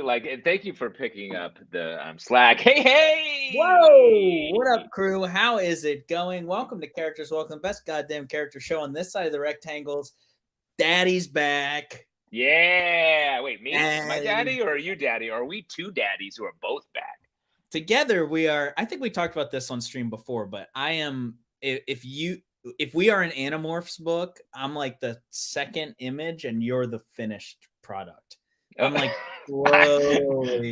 Like, and thank you for picking up the Slack. Whoa! Hey! What up, crew? How is it going? Welcome to Characters Welcome, best goddamn character show on this side of the rectangles. Daddy's back. Yeah. Wait, me? Am I And daddy or are you daddy? Or are we two daddies who are both back? together we are, I think we talked about this on stream before, but I am if we are an Animorphs book, I'm like the second image and you're the finished product. I'm like slowly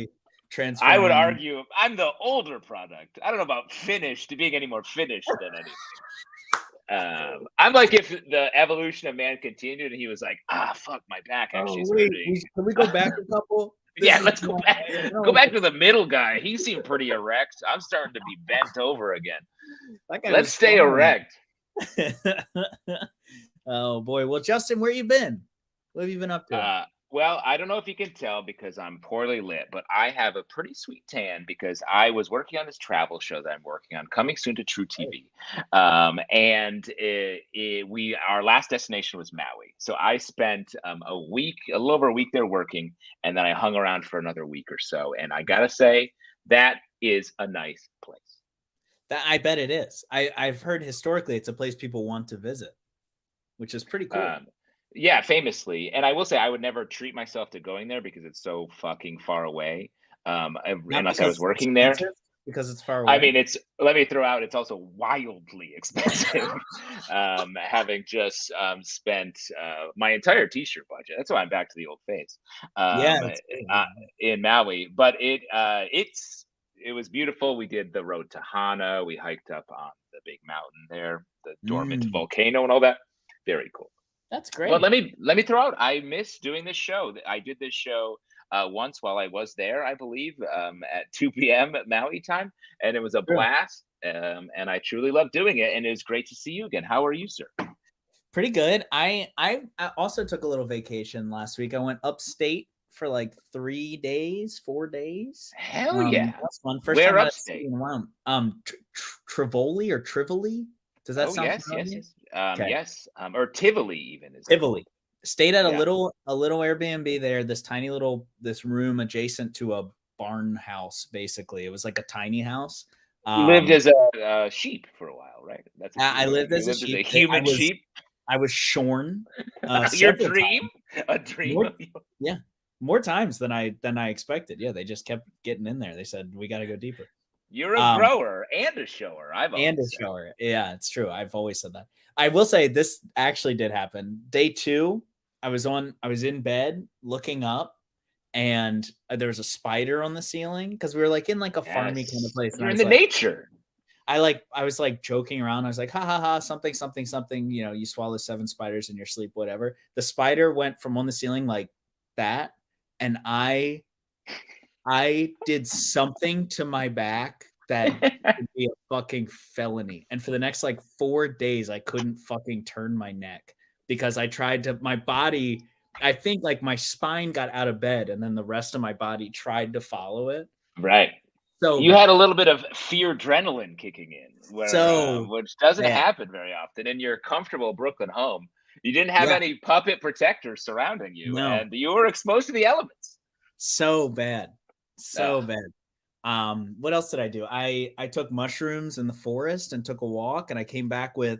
I would transforming. argue I'm the older product. I don't know about finished, being any more finished than anything. I'm like if the evolution of man continued and he was like, fuck, my back actually Oh is wait, hurting. can we go back a couple? Yeah, This is let's go not, back. Go back to the middle guy. He seemed pretty erect. I'm starting to be bent over again. that guy Let's was stay fine. erect. Oh boy. Well, Justin, where you been? What have you been up to? Well, I don't know if you can tell because I'm poorly lit, but I have a pretty sweet tan because I was working on this travel show that I'm working on, coming soon to True TV. And our last destination was Maui. So I spent a week, a little over a week there working, and then I hung around for another week or so. And I gotta say, that is a nice place. That I bet it is. I've heard historically it's a place people want to visit, which is pretty cool. Yeah, famously. And I will say I would never treat myself to going there because it's so fucking far away. Not Unless I was because it's working there. expensive, because it's far I away. mean, let me throw out, it's also wildly expensive. Having just spent my entire t-shirt budget. That's why I'm back to the old phase. Yeah, Um, it's cool. in Maui, but it was beautiful. We did the road to Hana. We hiked up on the big mountain there, the dormant volcano and all that. Very cool. That's But great. let me throw out. I miss doing this show. I did this show once while I was there, I believe, at 2 p.m. at Maui time, and it was a True. blast. And I truly loved doing it. And it was great to see you again. How are you, sir? Pretty good. I also took a little vacation last week. I went upstate for like 3 days, 4 days. Hell yeah! That's fun. First Where time out of city upstate? in a while. Trivoli or Trivoli? Does that Oh sound yes, yes, familiar? yes, Okay. yes. Or Tivoli even is the Tivoli. Stayed at a yeah. little Airbnb there, this tiny little this room adjacent to a barn house, basically. It was like a tiny house. You lived as a sheep for a while, right? That's what I lived you as a lived as a sheep. human sheep. I was shorn Your several dream, times. a dream More, of you. yeah, more times than I expected. Yeah, they just kept getting in there. They said we got to go deeper. You're a grower and a shower. I've And a always said. shower. Yeah, it's true. I've always said that. I will say this actually did happen. Day 2, I was in bed looking up, and there was a spider on the ceiling because we were like in like a farmy kind of place. And You're I in was the like, nature. I was like joking around. I was like, ha ha ha, something, something, something. You know, you swallow 7 spiders in your sleep, whatever. The spider went from on the ceiling like that, and I did something to my back that would be a fucking felony. And for the next like 4 days, I couldn't fucking turn my neck because I tried to. My body, I think like my spine got out of bed, and then the rest of my body tried to follow it. Right. So You had a bad. little bit of fear adrenaline kicking in, where So which doesn't bad. happen very often in your comfortable Brooklyn home. You didn't have Yeah. any puppet protectors surrounding you, No. and you were exposed to the elements. So bad. So Ugh. bad. What else did I do? I took mushrooms in the forest and took a walk, and I came back with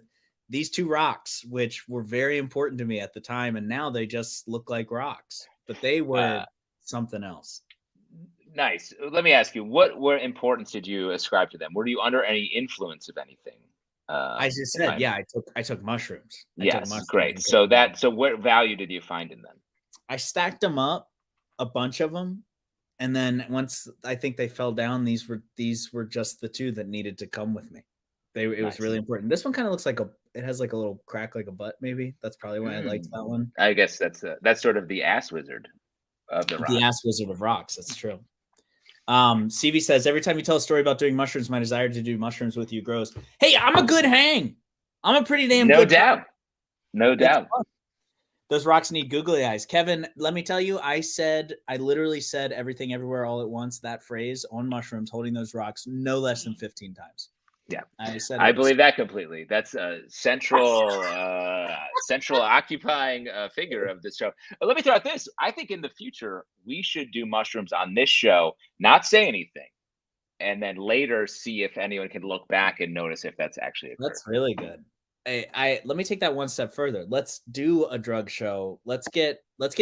these 2 rocks, which were very important to me at the time, and now they just look like rocks, but they were Uh, something else. nice. Let me ask you, what importance did you ascribe to them? Were you under any influence of anything? I just If said, I'm yeah, I took mushrooms. I took Yes, mushrooms great. and So what value did you find in them? I stacked them up, a bunch of them, and then once I think they fell down, these were just the 2 that needed to come with me. It was Nice. really important. This one kind of looks like it has like a little crack like a butt, maybe. That's probably why I liked that one. I guess that's sort of the ass wizard of the The rocks. ass wizard of rocks. That's true. CV says every time you tell a story about doing mushrooms, my desire to do mushrooms with you grows. Hey, I'm a good hang. I'm a pretty damn No good. doubt. No It's doubt. fun. Those rocks need googly eyes. Kevin, let me tell you, I literally said everything everywhere all at once, that phrase on mushrooms, holding those rocks, no less than 15 times. Yeah, I said I it was believe that completely. That's a central occupying figure of this show. Let me throw out this. I think in the future we should do mushrooms on this show, not say anything, and then later see if anyone can look back and notice if that's actually occurred. That's really good. I let me take that one step further. Let's do a drug show. Let's get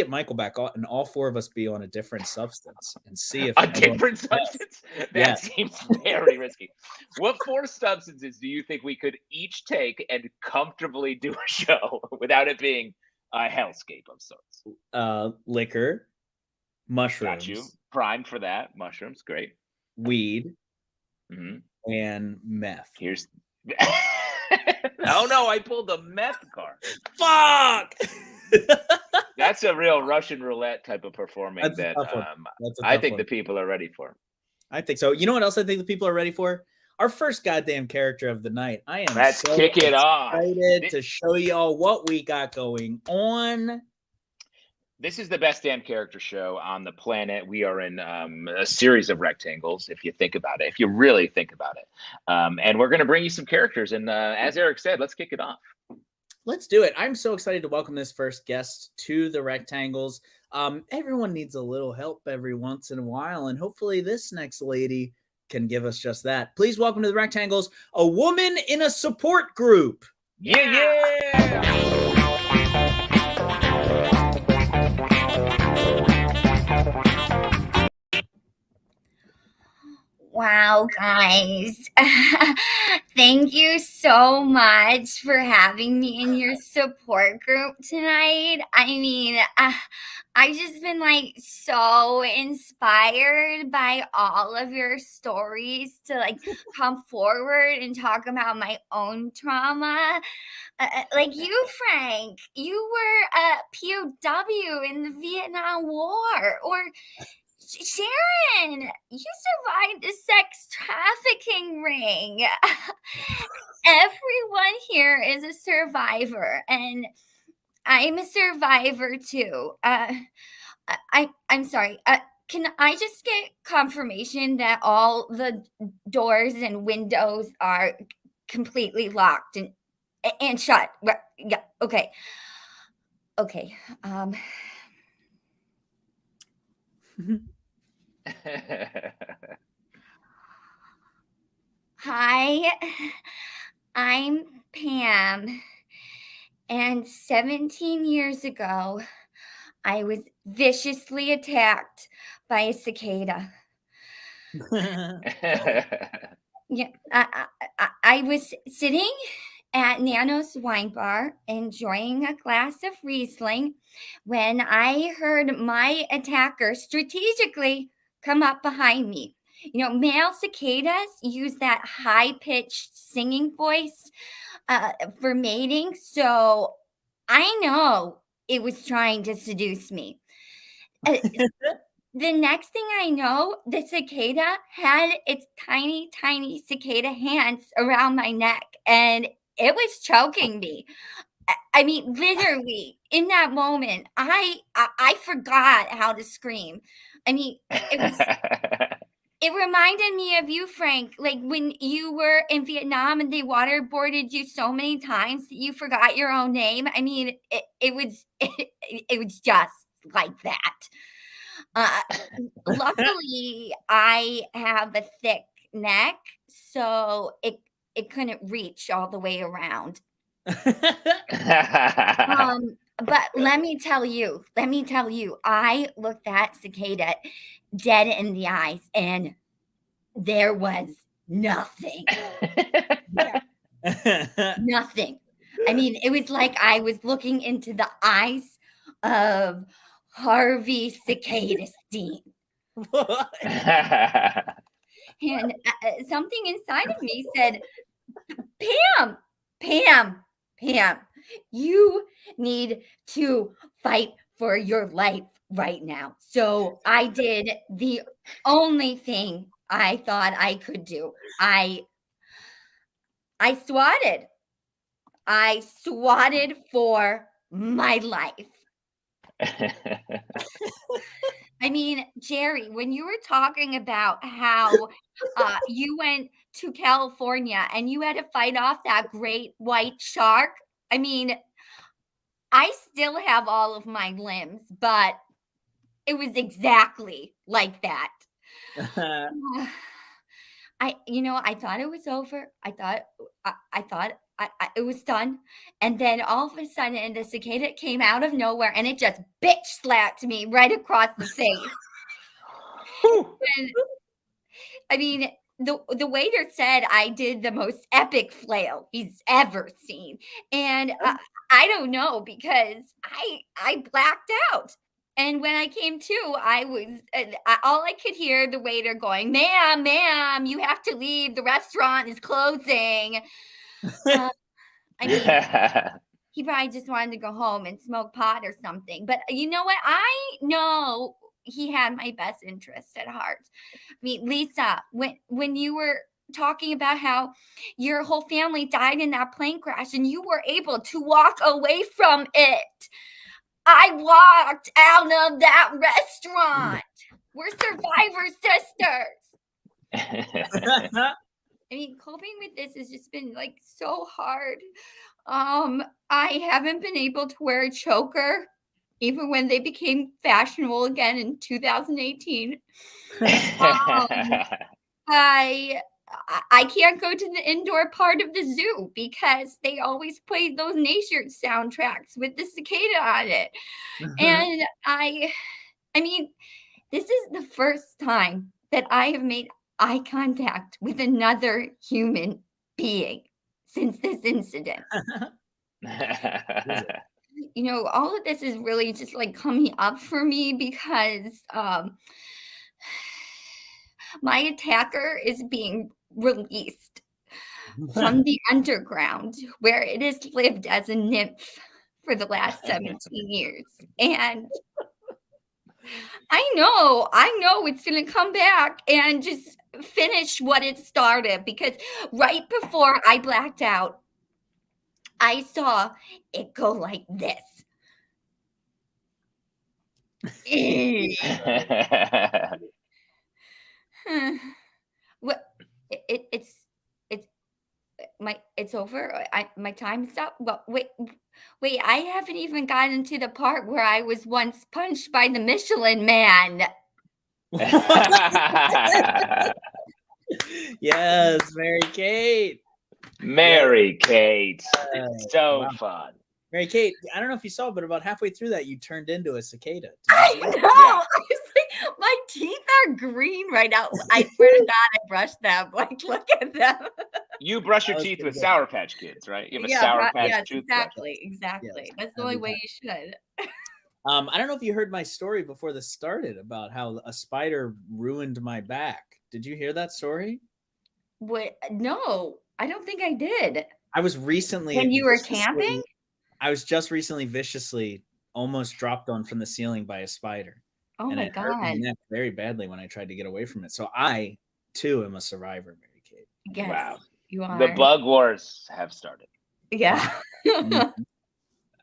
Michael back on, and all four of us be on a different substance and see if A anyone different can guess. substance? Yeah. That seems very risky. What four substances do you think we could each take and comfortably do a show without it being a hellscape of sorts? Liquor, Got you. mushrooms, Primed for that. Mushrooms, great. weed, hmm and meth. Here's. Oh no! I pulled the meth card. Fuck! That's a real Russian roulette type of performing That's a that tough one. That's a I tough think one. the people are ready for. I think so. You know what else I think the people are ready for? Our first goddamn character of the night. I am Let's so kick it off. excited to show y'all what we got going on. This is the best damn character show on the planet. We are in a series of rectangles, if you think about it, if you really think about it. And we're going to bring you some characters. And as Eric said, let's kick it off. Let's do it. I'm so excited to welcome this first guest to the rectangles. Everyone needs a little help every once in a while, and hopefully this next lady can give us just that. Please welcome to the rectangles, a woman in a support group. Yeah. Wow, guys. Thank you so much for having me in your support group tonight. I mean, I've just been like so inspired by all of your stories to like come forward and talk about my own trauma. Like you, Frank, you were a POW in the Vietnam War, or Sharon, you survived a sex trafficking ring. Everyone here is a survivor, and I'm a survivor too. I'm sorry. Can I just get confirmation that all the doors and windows are completely locked and shut? Yeah. Okay. Okay. Hi, I'm Pam, and 17 years ago, I was viciously attacked by a cicada. Yeah, I was sitting at Nano's wine bar enjoying a glass of Riesling when I heard my attacker strategically come up behind me. You know, male cicadas use that high pitched singing voice for mating, so I know it was trying to seduce me. The next thing I know, the cicada had its tiny, tiny cicada hands around my neck and it was choking me. I mean, literally, in that moment, I forgot how to scream. I mean, it reminded me of you, Frank, like when you were in Vietnam and they waterboarded you so many times that you forgot your own name. I mean, it was it was just like that. Luckily, I have a thick neck, so it couldn't reach all the way around. But let me tell you, I looked that cicada dead in the eyes, and there was nothing. Nothing. I mean, it was like I was looking into the eyes of Harvey Cicadastein. And something inside of me said, Pam, you need to fight for your life right now. So I did the only thing I thought I could do. I swatted. I swatted for my life. I mean, Jerry, when you were talking about how you went to California and you had to fight off that great white shark, I mean, I still have all of my limbs, but it was exactly like that. I thought it was over. I thought it was done. And then all of a sudden, the cicada came out of nowhere and it just bitch slapped me right across the face. And, I mean, the waiter said I did the most epic flail he's ever seen, and I don't know because I blacked out. And when I came to, I was all I could hear the waiter going, "Ma'am, ma'am, you have to leave. The restaurant is closing." I mean, he probably just wanted to go home and smoke pot or something. But you know what? I know he had my best interest at heart. I mean, Lisa, when you were talking about how your whole family died in that plane crash and you were able to walk away from it, I walked out of that restaurant. We're survivor sisters. I mean, coping with this has just been like so hard. I haven't been able to wear a choker even when they became fashionable again in 2018. I can't go to the indoor part of the zoo because they always play those nature soundtracks with the cicada on it. And I mean, this is the first time that I have made eye contact with another human being since this incident. All of this is really just like coming up for me because my attacker is being released from the underground where it has lived as a nymph for the last 17 years. And I know it's going to come back and just finish what it started, because right before I blacked out, I saw it go like this. What? It's over. My time's up. But wait, I haven't even gotten to the part where I was once punched by the Michelin Man. Yes, Mary Kate. Mary Kate. So fun. Mary Kate, I don't know if you saw, but about halfway through that, you turned into a cicada. I know. Yeah. I was like, my teeth are green right now. I swear to God, I brushed them. Like, look at them. You brush your teeth with Sour Patch Kids, right? You have a Sour Patch toothbrush. Exactly. Yes, that's the only way you should. I don't know if you heard my story before this started about how a spider ruined my back. Did you hear that story? What? No, I don't think I did. I was recently when you were camping. I was just recently viciously almost dropped on from the ceiling by a spider. Oh my God! Hurt my neck very badly when I tried to get away from it. So I too am a survivor, Mary Kate. Yes, wow, you are. The bug wars have started. Yeah.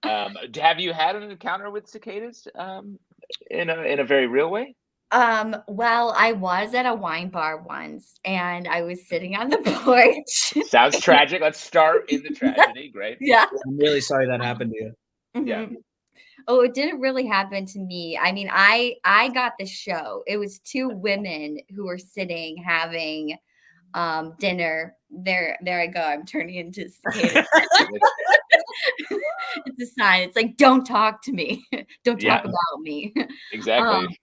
Have you had an encounter with cicadas in a very real way? Well, I was at a wine bar once and I was sitting on the porch. Sounds tragic. Let's start in the tragedy. Great. Yeah. I'm really sorry that happened to you. Mm-hmm. Yeah. Oh, it didn't really happen to me. I mean, I got the show. It was two women who were sitting having dinner. There I go. I'm turning into a cicada. It's a sign. It's like, don't talk to me. Don't talk about me. Exactly.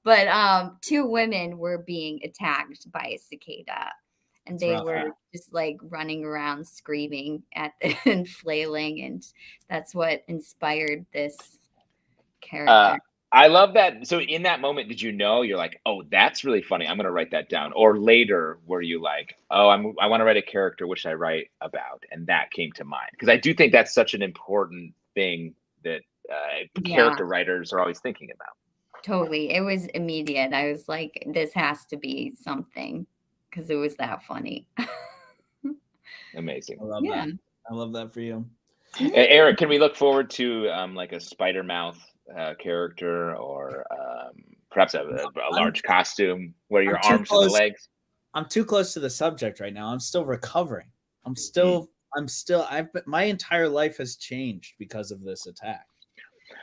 But two women were being attacked by a cicada, and they were just like running around screaming at and flailing, and that's what inspired this character. I love that. So in that moment, did you know, you're like, oh, that's really funny, I'm going to write that down? Or later, were you like, oh, I want to write a character, what should I write about? And that came to mind. Because I do think that's such an important thing that character writers are always thinking about. Totally. It was immediate. I was like, this has to be something, because it was that funny. Amazing. I love that. I love that for you. Eric, can we look forward to like a spider mouth character, or perhaps a large costume where your I'm too arms to the close. legs? I'm too close to the subject right now. I'm still recovering. I'm my entire life has changed because of this attack.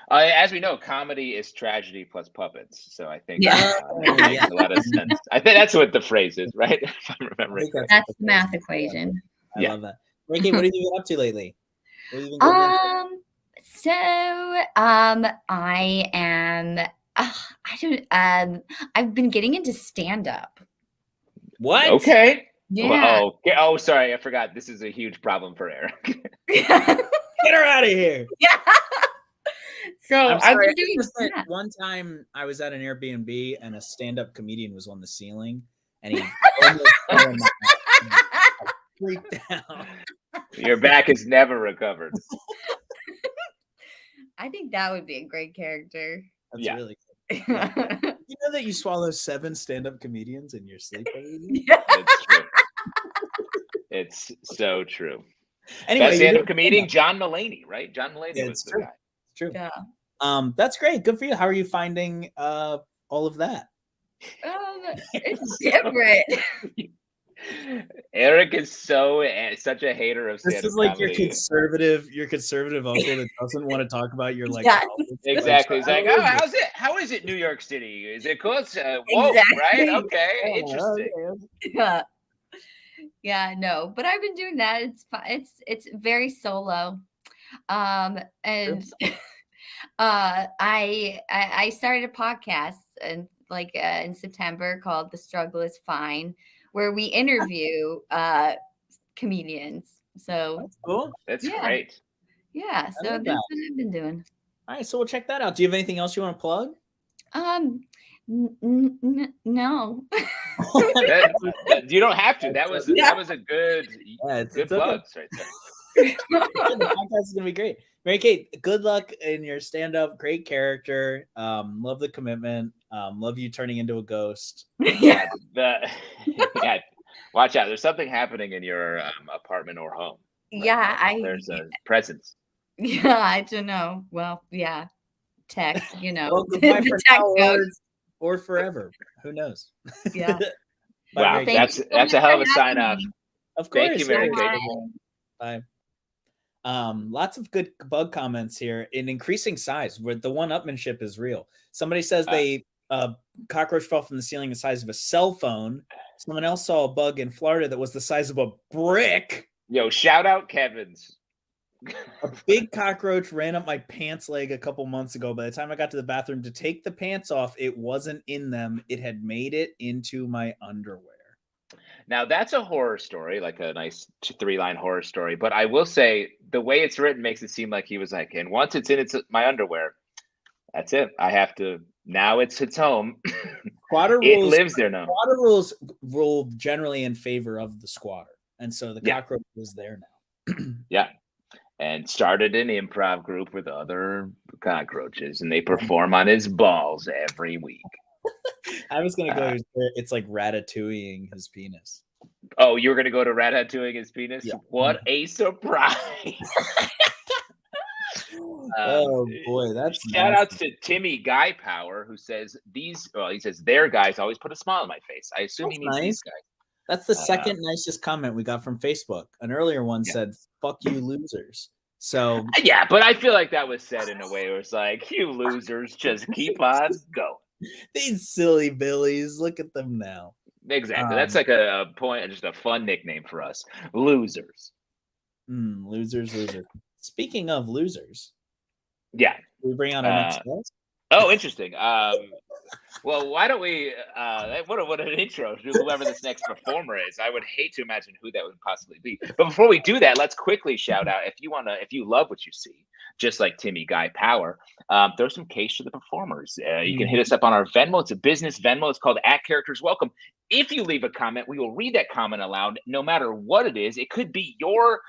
As we know, comedy is tragedy plus puppets. So I think Yeah. that makes a lot of sense. I think that's what the phrase is, right? If I'm remembering correctly. That's the math equation. I love that. Ricky, what have you been up to lately? What have you been getting into? I am. I don't. I've been getting into stand up. What? Okay. Yeah. Oh, sorry, I forgot. This is a huge problem for Eric. Get her out of here. Yeah. So I'm sorry, been doing that. one time I was at an Airbnb and a stand-up comedian was on the ceiling and he almost freaked out. Your back has never recovered. I think that would be a great character. That's really good. You know that you swallow 7 stand-up comedians in your sleep every day? Yeah. It's true. It's so true. Anyway, Best stand-up comedian, John Mulaney, right? John Mulaney was the guy. It's true. Yeah. That's great. Good for you. How are you finding all of that? It's different. Eric is such a hater of stand-up This is like comedy. your conservative uncle that doesn't want to talk about your like. Yeah. Exactly. He's like, oh, how is it New York City? Is it close? Whoa, Exactly. right? Okay, interesting. Yeah. Yeah, no, but I've been doing that. It's fun. It's very solo. And I started a podcast and in September called The Struggle is Fine, where we interview comedians. So That's cool. That's great. Yeah, so that's what I've been doing. All right, so we'll check that out. Do you have anything else you want to plug? No. You don't have to. That was a good good plugs right there. The podcast is gonna be great. Mary Kate, good luck in your stand-up. Great character. Love the commitment. Love you turning into a ghost. Yeah. Watch out. There's something happening in your apartment or home. Yeah, there's a presence. Yeah, I don't know. Well, yeah. Tech, Well, goodbye for now or forever. Who knows? Yeah. Wow, that's a hell of a sign off. Of course. Thank you, Mary Kate. Bye. Lots of good bug comments here in increasing size where the one-upmanship is real. Somebody says cockroach fell from the ceiling the size of a cell phone. Someone else saw a bug in Florida that was the size of a brick. Yo, shout out Kevin's. A big cockroach ran up my pants leg a couple months ago. By the time I got to the bathroom to take the pants off, it wasn't in them. It had made it into my underwear. Now that's a horror story, like a nice 3-line horror story. But I will say the way it's written makes it seem like he was like, and once it's in my underwear, that's it. I have to. Now it's home. Squatter it rules, lives there now. Squatter rules rule generally in favor of the squatter, and so the cockroach is there now. Yeah, and started an improv group with other cockroaches, and they perform on his balls every week. I was gonna go. It's like ratatouilleing his penis. Oh, you were gonna go to ratatouilleing his penis? Yeah. What a surprise! Oh boy, that's shout outs to Timmy Guy Power, who says he says their guys always put a smile on my face. I assume he means these guys. That's the second nicest comment we got from Facebook. An earlier one said, "Fuck you, losers." So yeah, but I feel like that was said in a way where it's like, "You losers, just keep on going." These silly billies, look at them now. Exactly. That's like a point, just a fun nickname for us, losers. Losers. Speaking of losers, yeah, we bring out our next guest. Oh, interesting. Well, why don't we? What an intro to whoever this next performer is. I would hate to imagine who that would possibly be. But before we do that, let's quickly shout out if you love what you see, just like Timmy Guy Power. Throw some cash to the performers. You can hit us up on our Venmo. It's a business Venmo. It's called @CharactersWelcome. If you leave a comment, we will read that comment aloud, no matter what it is. It could be your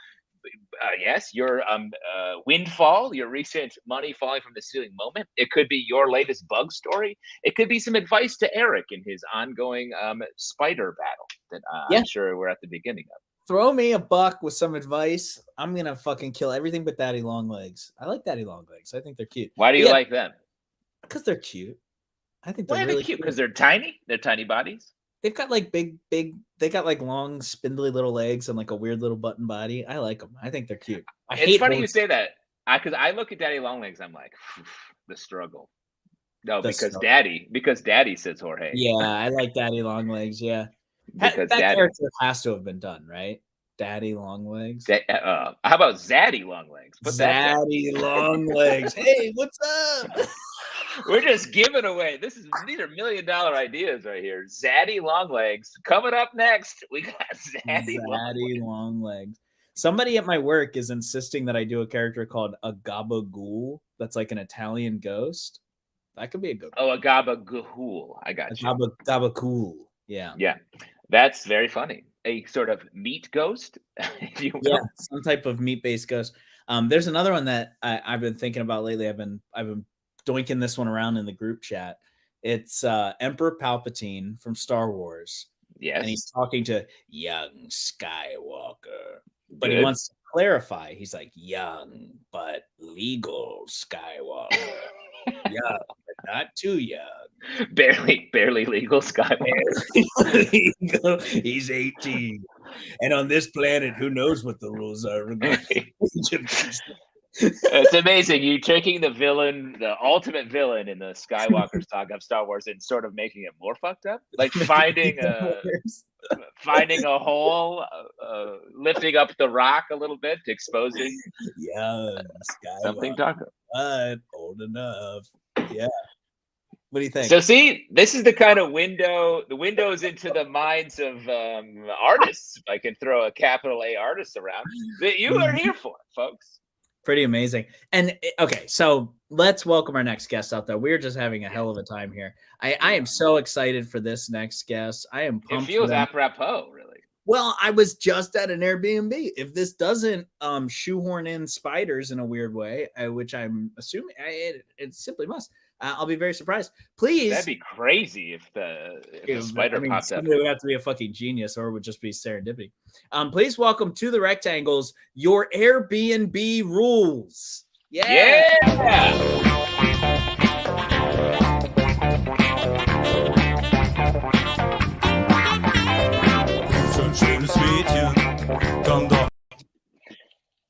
windfall, your recent money falling from the ceiling moment. It could be your latest bug story. It could be some advice to Eric in his ongoing spider battle that I'm sure we're at the beginning of. Throw me a buck with some advice. I'm gonna fucking kill everything but Daddy Long Legs. I like Daddy Long Legs. I think they're cute. Why do you like them? Because they're cute. I think Why they're are they really cute? cute. Because they're tiny. They're tiny bodies. They've got like big. They got like long, spindly little legs and like a weird little button body. I like them. I think they're cute. I It's hate funny you horses. say that. Because I look at Daddy Longlegs, I'm like, the struggle. No, The because snow. Daddy says Jorge. Yeah, I like Daddy Longlegs. Yeah, Because that Daddy. character has to have been done, right? Daddy Longlegs. How about Zaddy Longlegs? Put that down. Zaddy Longlegs. Hey, what's up? We're just giving away. These are $1 million ideas right here. Zaddy Longlegs coming up next. We got Zaddy Longlegs. Somebody at my work is insisting that I do a character called a Gabagool. That's like an Italian ghost. That could be a good one. Oh, a Gabagool. I got you. Gabagool. Yeah. Yeah. That's very funny. A sort of meat ghost, if you will. Yeah, some type of meat-based ghost. There's another one that I've been thinking about lately. I've been doinking this one around in the group chat. It's Emperor Palpatine from Star Wars. Yes. And he's talking to young Skywalker. But he wants to clarify. He's like, young but legal Skywalker. Young, but not too young. Barely legal Skywalker. Legal. He's 18. And on this planet, who knows what the rules are? It's amazing. You taking the villain, the ultimate villain in the Skywalker saga of Star Wars, and sort of making it more fucked up. Like finding a hole, lifting up the rock a little bit, exposing something darker. Old enough. Yeah. What do you think? So see, this is the kind of windows into the minds of artists. I can throw a capital A artist around that you are here for, folks. Pretty amazing. And okay, so let's welcome our next guest out there. We're just having a hell of a time here. I am so excited for this next guest. I am pumped. It feels apropos, really. Well, I was just at an Airbnb. If this doesn't shoehorn in spiders in a weird way, which I'm assuming it simply must, I'll be very surprised. Please. That'd be crazy if the spider pops up. It would have to be a fucking genius, or it would just be serendipity. Please welcome to the Rectangles your Airbnb rules. Yeah.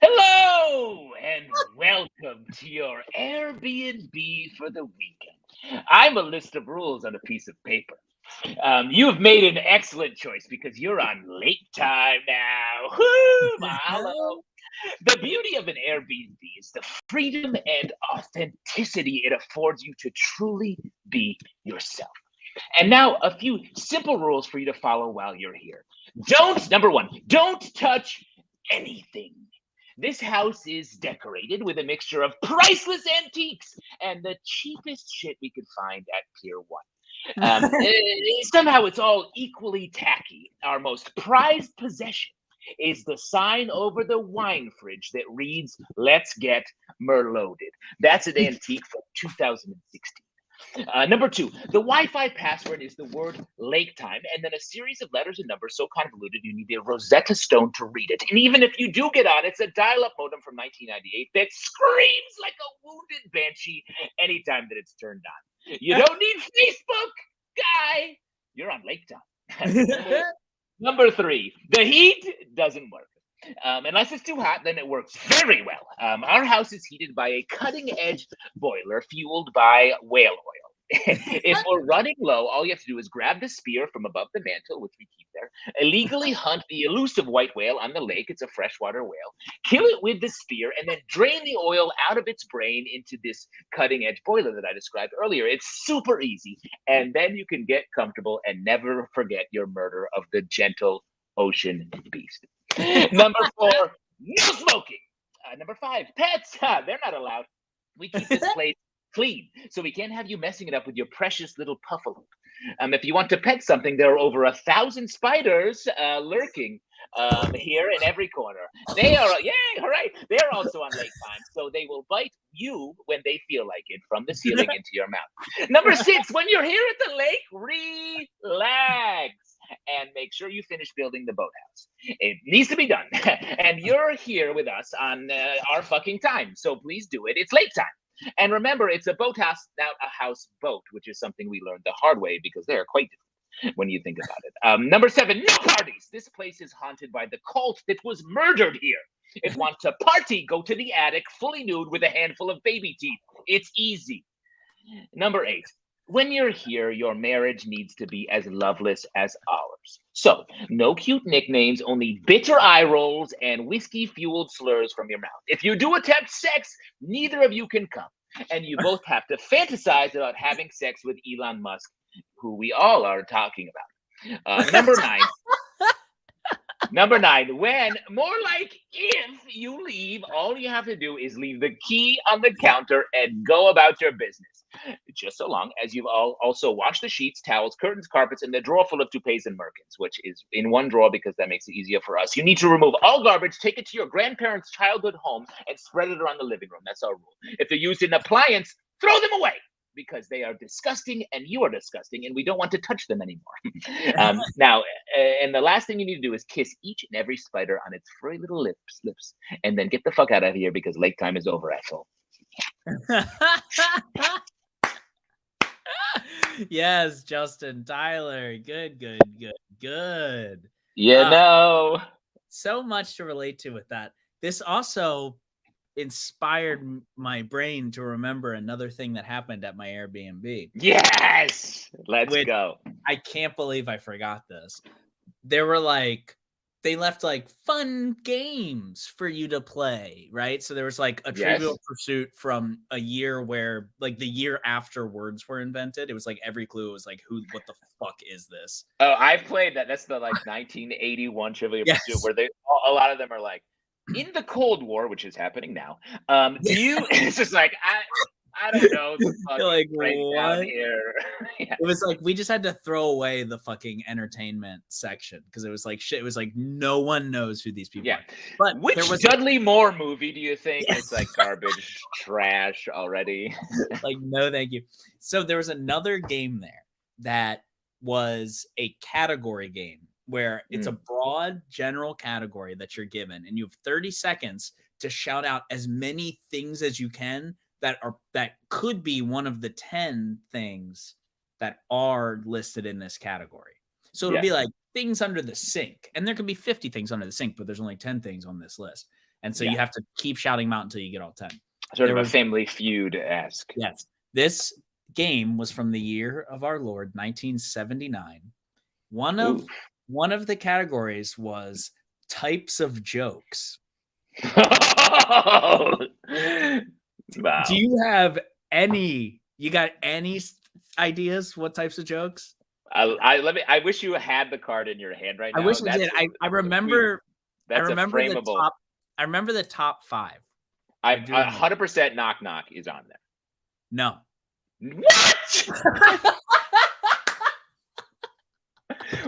Hello and welcome to your Airbnb for the weekend. I'm a list of rules on a piece of paper. You have made an excellent choice because you're on lake time now. Woo, mahalo. The beauty of an Airbnb is the freedom and authenticity it affords you to truly be yourself. And now a few simple rules for you to follow while you're here. Number one, don't touch anything. This house is decorated with a mixture of priceless antiques and the cheapest shit we could find at Pier 1. Somehow it's all equally tacky. Our most prized possession is the sign over the wine fridge that reads, "Let's get Merloaded." That's an antique from 2016. Number two, the Wi-Fi password is the word lake time and then a series of letters and numbers so convoluted you need a Rosetta Stone to read it. And even if you do get on, it's a dial-up modem from 1998 that screams like a wounded banshee anytime that it's turned on. You don't need Facebook, guy. You're on lake time. Number three, the heat doesn't work. Unless it's too hot, then it works very well. Our house is heated by a cutting-edge boiler fueled by whale oil. If we're running low, all you have to do is grab the spear from above the mantle, which we keep there, illegally hunt the elusive white whale on the lake. It's a freshwater whale. Kill it with the spear, and then drain the oil out of its brain into this cutting-edge boiler that I described earlier. It's super easy, and then you can get comfortable and never forget your murder of the gentle ocean beast. Number four, no smoking. Number five, pets. They're not allowed. We keep this place clean, so we can't have you messing it up with your precious little puffaloop. If you want to pet something, there are over 1,000 spiders lurking here in every corner. They are, hooray! They are also on lake time, so they will bite you when they feel like it from the ceiling into your mouth. Number six, when you're here at the lake, relax. And make sure you finish building the boathouse. It needs to be done. And you're here with us on our fucking time. So please do it. It's lake time. And remember, it's a boathouse, not a houseboat, which is something we learned the hard way because they are quite different when you think about it. Number 7, no parties. This place is haunted by the cult that was murdered here. It wants to party, go to the attic, fully nude with a handful of baby teeth. It's easy. Number 8, when you're here, your marriage needs to be as loveless as ours. So, no cute nicknames, only bitter eye rolls and whiskey-fueled slurs from your mouth. If you do attempt sex, neither of you can come. And you both have to fantasize about having sex with Elon Musk, who we all are talking about. Number 9, when, more like if you leave, all you have to do is leave the key on the counter and go about your business. Just so long as you've also washed the sheets, towels, curtains, carpets, and the drawer full of toupees and merkins, which is in one drawer because that makes it easier for us. You need to remove all garbage, take it to your grandparents' childhood home, and spread it around the living room. That's our rule. If they're used in an appliance, throw them away, because they are disgusting and you are disgusting and we don't want to touch them anymore. Now, and the last thing you need to do is kiss each and every spider on its furry little lips, and then get the fuck out of here because lake time is over, asshole. Yes, Justin, Tyler. Good. So much to relate to with that. This also inspired my brain to remember another thing that happened at my Airbnb. Yes, let's go. I can't believe I forgot this. They left like fun games for you to play, right? So there was like a Trivial Pursuit from a year where, like, the year after words were invented. It was like every clue was like, what the fuck is this? Oh, I've played that. That's the like 1981 Trivial Pursuit where a lot of them are like, in the Cold War, which is happening now. It's just like, I don't know. The fucking like, down here. Yeah. It was like we just had to throw away the fucking entertainment section because it was like shit. It was like no one knows who these people are. But which Dudley Moore movie do you think? It's like garbage, trash already. Like, no, thank you. So there was another game there that was a category game where it's a broad general category that you're given, and you have 30 seconds to shout out as many things as you can that could be one of the 10 things that are listed in this category. So it'll be like things under the sink, and there could be 50 things under the sink, but there's only 10 things on this list. And so you have to keep shouting them out until you get all 10. Sort of a Family Feud-esque. Yes. This game was from the year of our Lord, 1979. One of the categories was types of jokes. Wow. Do you have any? You got any ideas? What types of jokes? I wish you had the card in your hand right now. I wish I did. I remember. That's frameable. I remember the top 5. 100% knock knock is on there. No.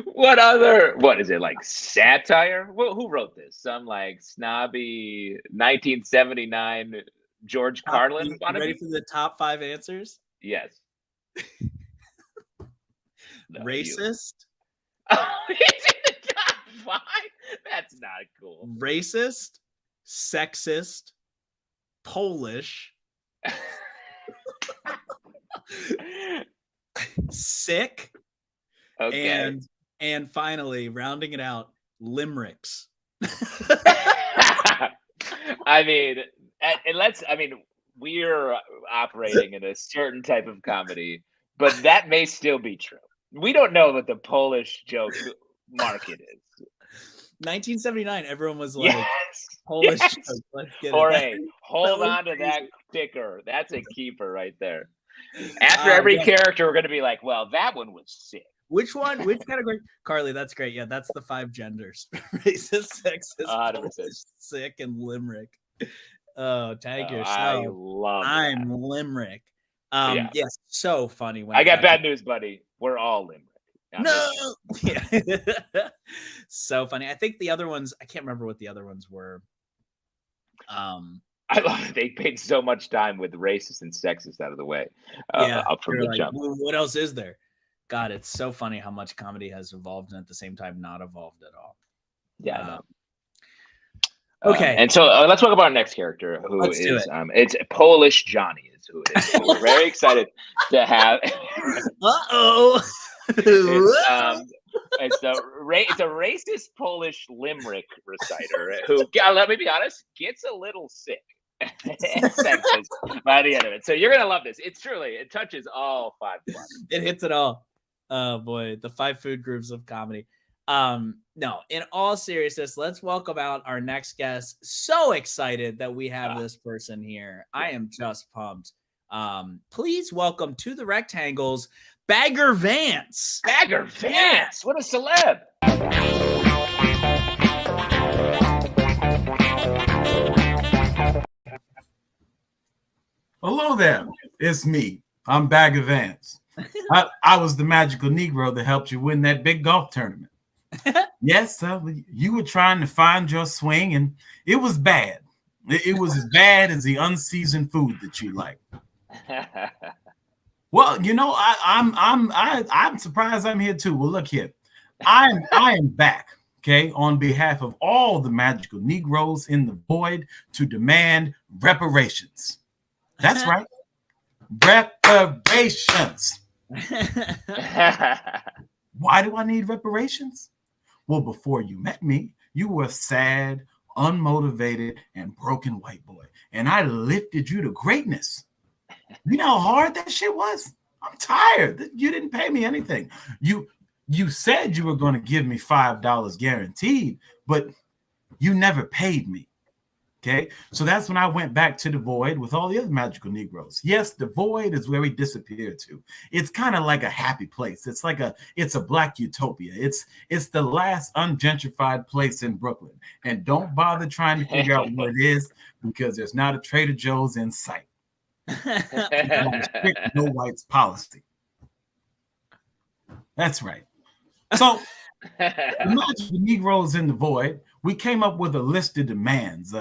What? What is it, like satire? Who wrote this? Some like snobby 1979 George Carlin. Ready for the top 5 answers? Yes. Racist. Oh, it's in the top 5? That's not cool. Racist, sexist, Polish, sick, and finally, rounding it out, limericks. I mean, we're operating in a certain type of comedy, but that may still be true. We don't know what the Polish joke market is. 1979, everyone was like, Polish joke. Let's get it. Hold on to that ticker. That's a keeper right there. After every character, we're going to be like, well, that one was sick. Which one? Which category? Carly, that's great. Yeah, that's the 5 genders. Racist, sexist, Polish, sick, and limerick. Oh, tag yourself. I love that. I'm limerick. Yes, so funny. I got bad news, buddy. We're all limerick. No! Yeah. So funny. I think the other ones, I can't remember what the other ones were. I love it. They paid so much time with racist and sexist out of the way. Up from the jump. Well, what else is there? God, it's so funny how much comedy has evolved and at the same time not evolved at all. Yeah. Okay. And so let's talk about our next character, who Let's do is it's Polish Johnny is who it is. So we're very excited to have. Uh-oh. It's a racist Polish limerick reciter who, let me be honest, gets a little sick and senses by the end of it. So you're gonna love this. It touches all 5 quadrants. It hits it all. Oh boy, the 5 food groups of comedy. No, in all seriousness, let's welcome out our next guest. So excited that we have this person here. I am just pumped. Please welcome to the Rectangles, Bagger Vance. Bagger Vance, what a celeb. Hello there, it's me. I'm Bagger Vance. I was the magical Negro that helped you win that big golf tournament. Yes, you were trying to find your swing, and it was bad. It was as bad as the unseasoned food that you like. Well, you know, I'm surprised I'm here too. Well, look here, I am back, okay, on behalf of all the magical Negroes in the void to demand reparations. That's right, reparations. Why do I need reparations? Well, before you met me, you were a sad, unmotivated, and broken white boy, and I lifted you to greatness. You know how hard that shit was? I'm tired. You didn't pay me anything. You said you were going to give me $5 guaranteed, but you never paid me. Okay, so that's when I went back to the void with all the other magical Negroes. Yes, the void is where we disappeared to. It's kind of like a happy place. It's a black utopia. It's the last ungentrified place in Brooklyn. And don't bother trying to figure out what it is, because there's not a Trader Joe's in sight. No whites policy. That's right. So the magical Negroes in the void, we came up with a list of demands.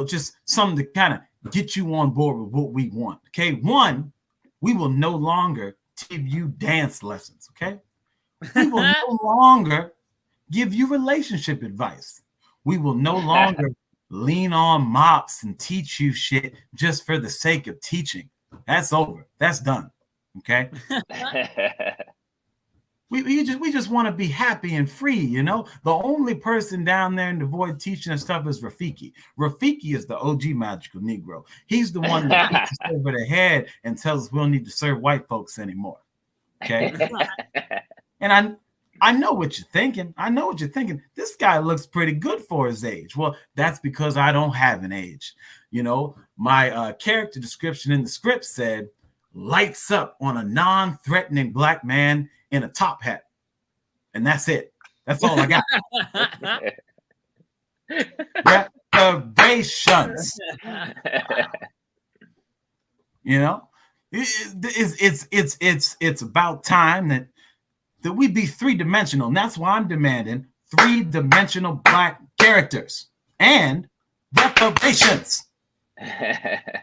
Just something to kind of get you on board with what we want. Okay, 1, we will no longer give you dance lessons. Okay, we will no longer give you relationship advice. We will no longer lean on mops and teach you shit just for the sake of teaching. That's over. That's done. Okay. We just want to be happy and free, you know. The only person down there in the void teaching us stuff is Rafiki. Rafiki is the OG magical Negro. He's the one that beats us over the head and tells us we don't need to serve white folks anymore. Okay. And I know what you're thinking. This guy looks pretty good for his age. Well, that's because I don't have an age. You know, my character description in the script said, lights up on a non-threatening black man in a top hat. And that's it. That's all I got. Reparations. You know, it's about time that we be 3-dimensional. And that's why I'm demanding 3-dimensional black characters and reparations.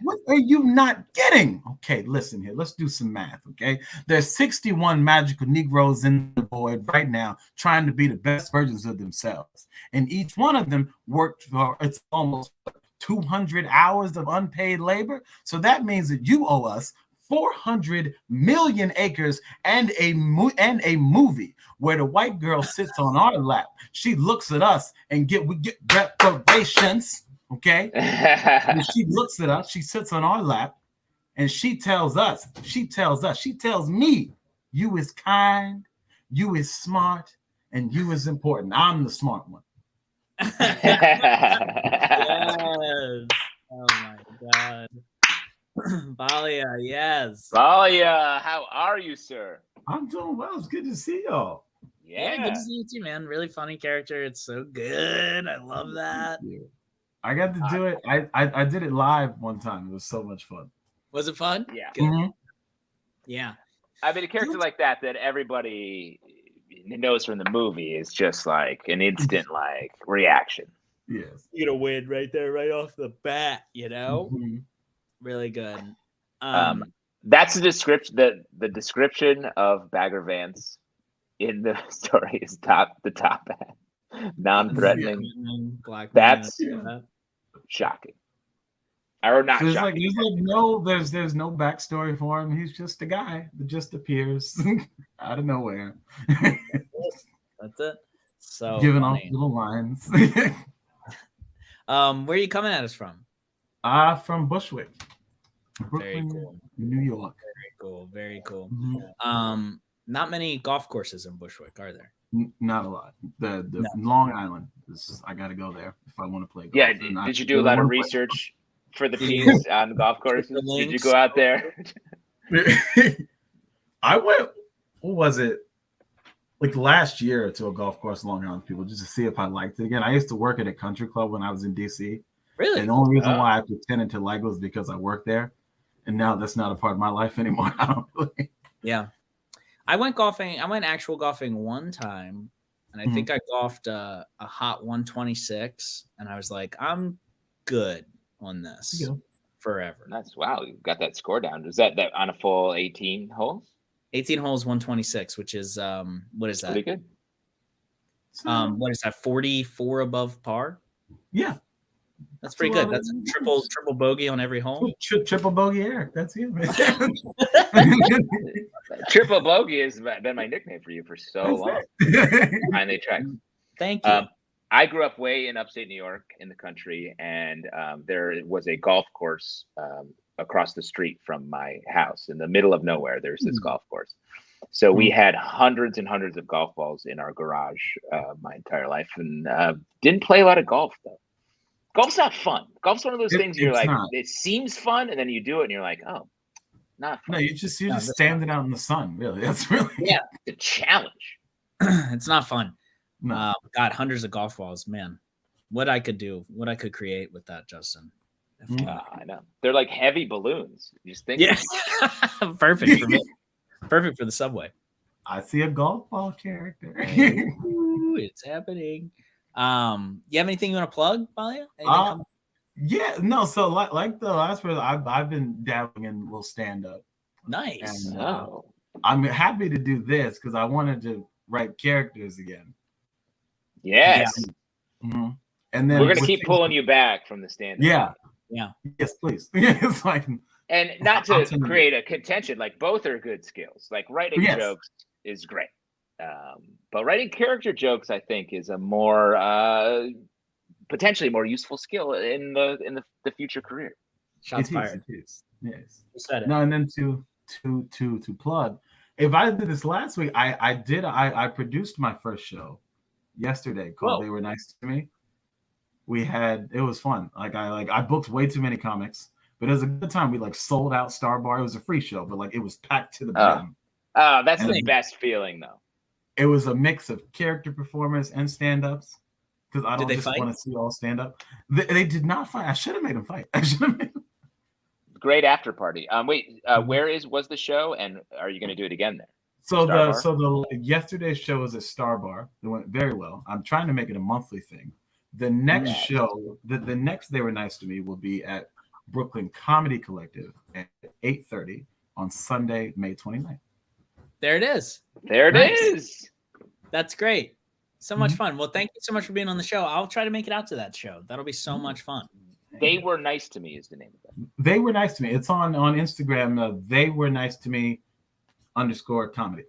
What are you not getting? Okay, listen here. Let's do some math, okay? There's 61 magical Negroes in the void right now trying to be the best versions of themselves. And each one of them worked for, it's almost 200 hours of unpaid labor. So that means that you owe us 400 million acres and a movie where the white girl sits on our lap. She looks at us and we get reparations. Okay, and she looks at us, she sits on our lap, and she tells me, you is kind, you is smart, and you is important. I'm the smart one. Yes. Oh my God. Valia, yes. Valia, how are you, sir? I'm doing well. It's good to see y'all. Yeah, good to see you too, man. Really funny character. It's so good. I love that. I got to do it. I did it live one time. It was so much fun. Was it fun? Yeah. Mm-hmm. Yeah. I mean, a character like that everybody knows from the movie is just like an instant like reaction. Yes. You're gonna win right there, right off the bat, you know? Mm-hmm. Really good. That's the description. The description of Bagger Vance in the story is the top hat. Non-threatening. Black That's man. shocking. Or not There's shocking. there's no backstory for him. He's just a guy that just appears out of nowhere. That's it. So Giving off funny. little lines. Where are you coming at us from? From Bushwick, Brooklyn, cool. New York. Very cool. Very cool. Mm-hmm. Not many golf courses in Bushwick, are there? Not a lot. The No. Long Island. I got to go there if I want to play golf. Yeah. And Did you do a lot of research for the piece on the golf courses? Did you go out there? I went. What was it? Like last year to a golf course in Long Island, people, just to see if I liked it again. I used to work at a country club when I was in DC. Really? And the only reason why I pretended to like was because I worked there. And now that's not a part of my life anymore. I don't really. Yeah. I went golfing. I went actual golfing one time. And I think I golfed a hot 126. And I was like, I'm good on this forever. That's wow. You got that score down. Is that on a full 18 holes? 18 holes, 126, which is what is that? Pretty good. What is that? 44 above par? Yeah. That's pretty good. That's a triple bogey on every hole. Triple bogey, Eric. That's you. Triple bogey has been my nickname for you for so long. Finally tracked. Thank you. I grew up way in upstate New York in the country, and there was a golf course across the street from my house in the middle of nowhere. There's this golf course. So we had hundreds and hundreds of golf balls in our garage my entire life, and didn't play a lot of golf though. Golf's not fun. Golf's one of those things you're like, it seems fun, and then you do it, and you're like, oh, not fun. No, you're just standing out in the sun. Really, that's really the challenge. It's not fun. No. God, hundreds of golf balls, man. What I could do, what I could create with that, Justin. I know they're like heavy balloons. You just think, yes, perfect for me. Perfect for the subway. I see a golf ball character. Ooh, it's happening. You have anything you want to plug, Malia? Yeah, no. So like the last person, I've been dabbling in a little stand up. Nice. And, I'm happy to do this because I wanted to write characters again. Yes. Yeah. Mm-hmm. And then we're gonna keep pulling you back from the stand up. Yeah. Yes, please. It's like, and not to create a contention, like both are good skills. Like writing jokes is great. But writing character jokes, I think, is a more potentially more useful skill in the future career. Shots fired. Yes. You said it. No, and then to plug. If I did this last week, I produced my first show yesterday called They Were Nice to Me. It was fun. I booked way too many comics, but it was a good time. We sold out Star Bar. It was a free show, but it was packed to the brim. That's the best feeling though. It was a mix of character performers and stand-ups because I don't just want to see all stand-up. They did not fight. I should have made them fight. Great after party. Where was the show, and are you going to do it again there? So the yesterday's show was at Star Bar. It went very well. I'm trying to make it a monthly thing. The next show, the next They Were Nice to Me will be at Brooklyn Comedy Collective at 8:30 on Sunday, May 29th. There it is. There it is. That's great. So much fun. Well, thank you so much for being on the show. I'll try to make it out to that show. That'll be so much fun. They Were Nice to Me is the name of it. They Were Nice to Me. It's on Instagram. They Were Nice to Me _comedy.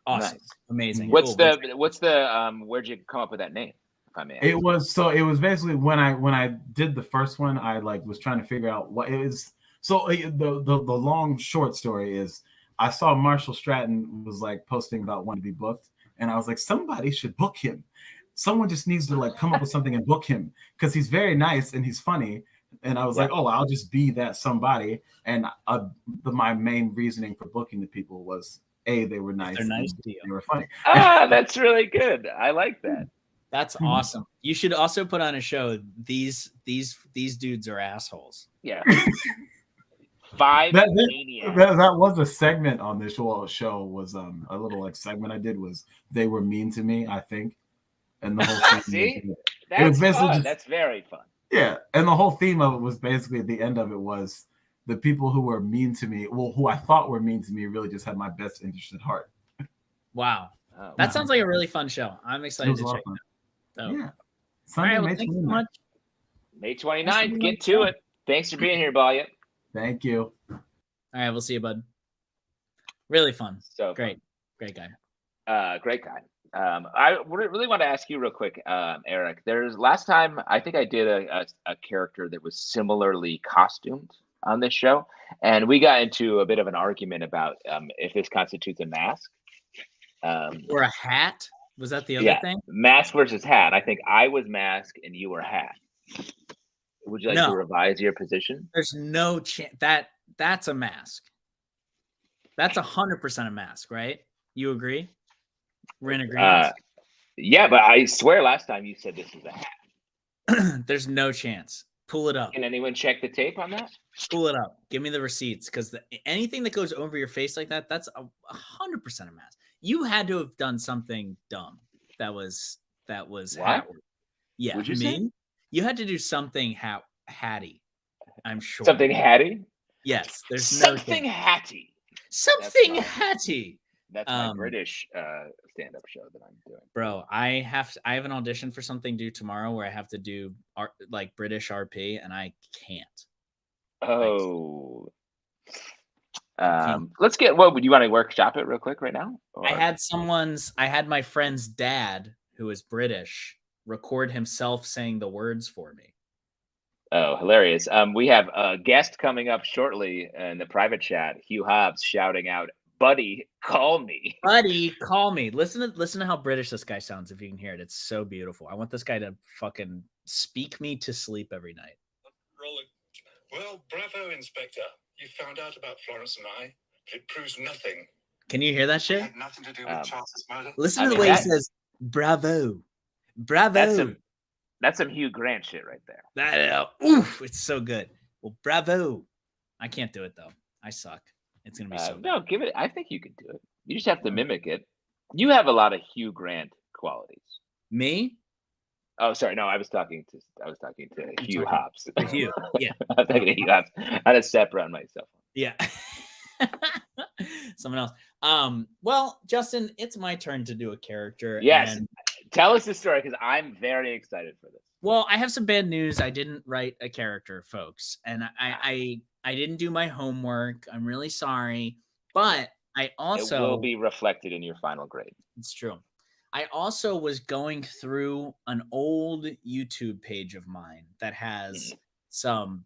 Awesome. Nice. Amazing. What's the where'd you come up with that name? If I may ask? It was basically when I did the first one, I was trying to figure out what it is. So the long short story is I saw Marshall Stratton was posting about wanting to be booked, and I was like, somebody should book him. Someone just needs to come up with something and book him because he's very nice and he's funny. And I was like, oh, I'll just be that somebody. And my main reasoning for booking the people was they were nice. They're nice to you. They were funny. That's really good. I like that. That's awesome. You should also put on a show. These dudes are assholes. Yeah. That was a segment on this show was a little segment I did was They Were Mean to Me, I think. And the whole thing that's fun. That's very fun. Yeah. And the whole theme of it was basically at the end of it was the people who were mean to me, who I thought were mean to me, really just had my best interest at heart. Wow. That sounds like a really fun show. I'm excited to check it out. So, Yeah. all Sunday, right, well, May thanks so 29th. much. May Thanks 29th. for Get being on to it. Thanks for being here, Balya. Thank you. All right, we'll see you, bud. Really fun. So Great guy. Great guy. I really want to ask you real quick, Eric. There's last time I think I did a character that was similarly costumed on this show, and we got into a bit of an argument about if this constitutes a mask. Or a hat? Was that the other Yeah, thing? mask versus hat. I think I was mask and you were hat. Would you like to No. revise your position? There's no chance that's a mask. That's 100% a mask, right? You agree? We're in agreement. Yeah, but I swear last time you said this is a hat. There's no chance. Pull it up. Can anyone check the tape on that? Pull it up. Give me the receipts, because anything that goes over your face like that, that's 100% a mask. You had to have done something dumb. That was What? Yeah, Would you say? You had to do something hatty. I'm sure. Something hatty? Yes, there's something hatty. Something hatty. That's my British stand-up show that I'm doing. Bro, I have an audition for something due tomorrow where I have to do like British RP, and I can't. Oh. Let's get. What would you want to workshop it real quick right now? Or? I had my friend's dad, who is British, record himself saying the words for me. Oh, hilarious. We have a guest coming up shortly in the private chat, Hugh Hobbs shouting out, "Buddy, call me." Buddy, call me. Listen to how British this guy sounds, if you can hear it. It's so beautiful. I want this guy to fucking speak me to sleep every night. Rolling. Well, bravo, Inspector. You found out about Florence and I, but it proves nothing. Can you hear that shit? It had nothing to do with Charles's murder. Listen to the way he says, bravo. Bravo. That's some Hugh Grant shit right there. Oof, it's so good. Well, bravo. I can't do it, though. I suck. It's going to be so good. No, give it. I think you can do it. You just have to mimic it. You have a lot of Hugh Grant qualities. Me? Oh, sorry. No, I was talking to Hugh Hobbs. Hugh, yeah. I was talking to Hugh Hobbs. I had a separate on myself. Yeah. Someone else. Well, Justin, it's my turn to do a character. Yes. Tell us the story, because I'm very excited for this. Well, I have some bad news. I didn't write a character, folks, and I didn't do my homework. I'm really sorry, but I also it will be reflected in your final grade. It's true. I also was going through an old YouTube page of mine that has some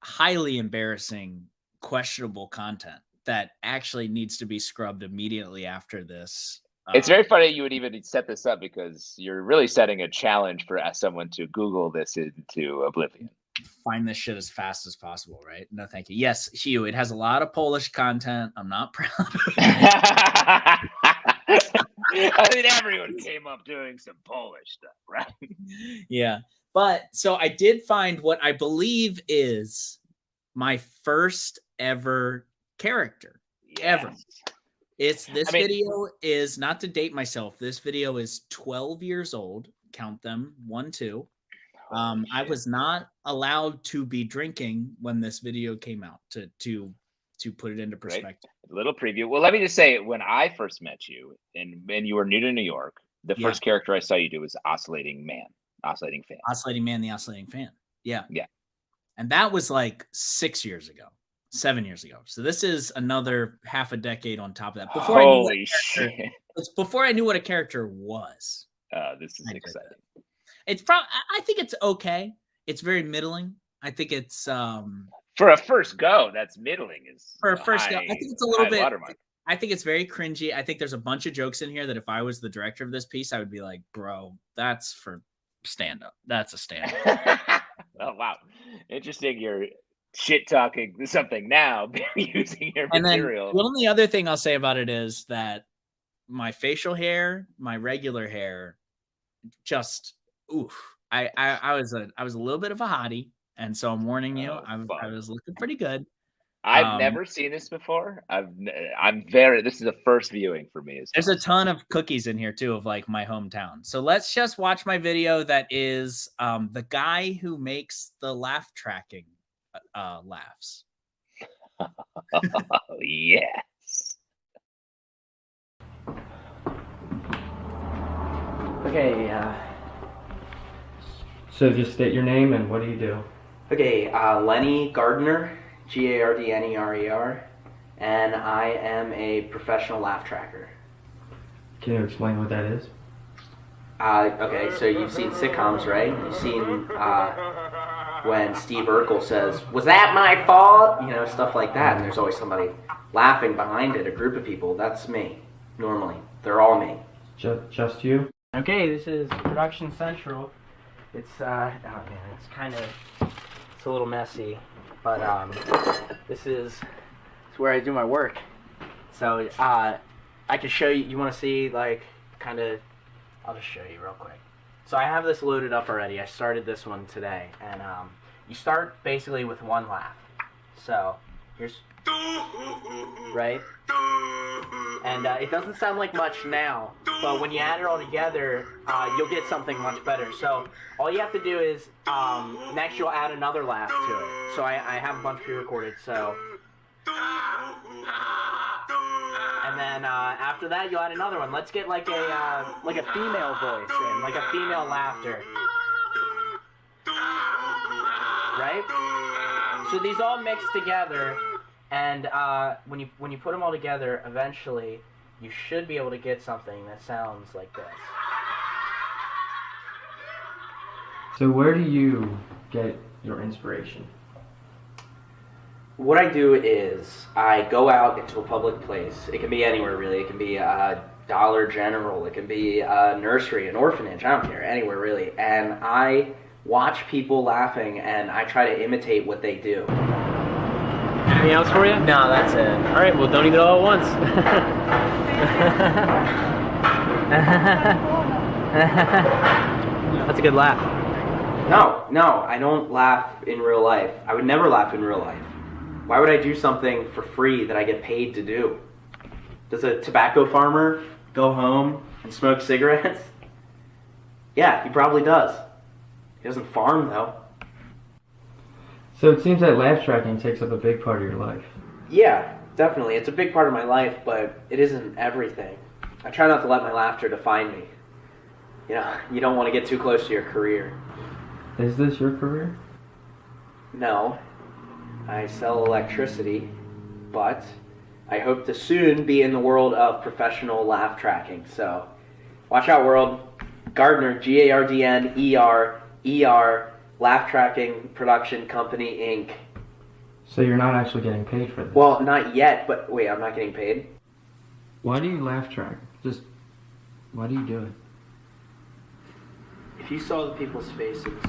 highly embarrassing, questionable content that actually needs to be scrubbed immediately after this. It's very funny you would even set this up, because you're really setting a challenge for someone to Google this into oblivion. Find this shit as fast as possible, right? No, thank you. Yes, Hugh, it has a lot of Polish content. I'm not proud of it. I mean, everyone came up doing some Polish stuff, right? Yeah. But so I did find what I believe is my first ever character ever. It's this video is, not to date myself, this video is 12 years old. Count them, 1, 2. I was not allowed to be drinking when this video came out, to put it into perspective. Right. A little preview. Well, let me just say, when I first met you and you were new to New York, the first character I saw you do was Oscillating Man, Oscillating Fan. Oscillating Man, the Oscillating Fan. Yeah. Yeah. And that was like 7 years ago. So this is another half a decade on top of that. Before I knew what a character was. This is exciting. It's probably, I think it's okay. It's very middling. I think it's for a first go, that's middling. For a first go, I think it's a little bit watermark. I think it's very cringy. I think there's a bunch of jokes in here that if I was the director of this piece, I would be like, bro, that's for stand-up. That's a stand-up. Oh, wow. Interesting. You're shit talking something now using your material. The only other thing I'll say about it is that my facial hair, my regular hair, just oof. I was a little bit of a hottie, and so I'm warning you. I was looking pretty good. I've never seen this before. This is a first viewing for me. There's a ton of cookies in here too, of like my hometown. So let's just watch my video. That is the guy who makes the laugh tracking laughs. Yes. Okay, So just state your name and what do you do? Okay, Lenny Gardner, Gardner, and I am a professional laugh tracker. Can you explain what that is? Okay, so you've seen sitcoms, right? You've seen when Steve Urkel says, "Was that my fault?" You know, stuff like that, and there's always somebody laughing behind it, a group of people. That's me, normally. They're all me. Just you? Okay, this is Production Central. It's, oh man, it's a little messy, but this is where I do my work. So, I can show you, you want to see, like, kind of, I'll just show you real quick. So I have this loaded up already. I started this one today, and you start basically with one laugh. So, here's, right? And it doesn't sound like much now, but when you add it all together, you'll get something much better. So all you have to do is, next you'll add another laugh to it. So I have a bunch pre-recorded, so. And then after that, you'll add another one. Let's get like a female voice in, like a female laughter. Right? So these all mix together. And when you put them all together, eventually, you should be able to get something that sounds like this. So where do you get your inspiration? What I do is I go out into a public place. It can be anywhere, really. It can be a Dollar General. It can be a nursery, an orphanage. I don't care. Anywhere, really. And I watch people laughing, and I try to imitate what they do. Anything else for you? No, that's it. All right, well, don't eat it all at once. That's a good laugh. No, I don't laugh in real life. I would never laugh in real life. Why would I do something for free that I get paid to do? Does a tobacco farmer go home and smoke cigarettes? Yeah, he probably does. He doesn't farm, though. So it seems that laugh tracking takes up a big part of your life. Yeah, definitely. It's a big part of my life, but it isn't everything. I try not to let my laughter define me. You know, you don't want to get too close to your career. Is this your career? No. I sell electricity, but I hope to soon be in the world of professional laugh tracking. So, watch out, world. Gardner, Gardner, Laugh Tracking Production Company, Inc. So you're not actually getting paid for this? Well, not yet, but wait, I'm not getting paid? Why do you laugh track? Just, why do you do it? If you saw the people's faces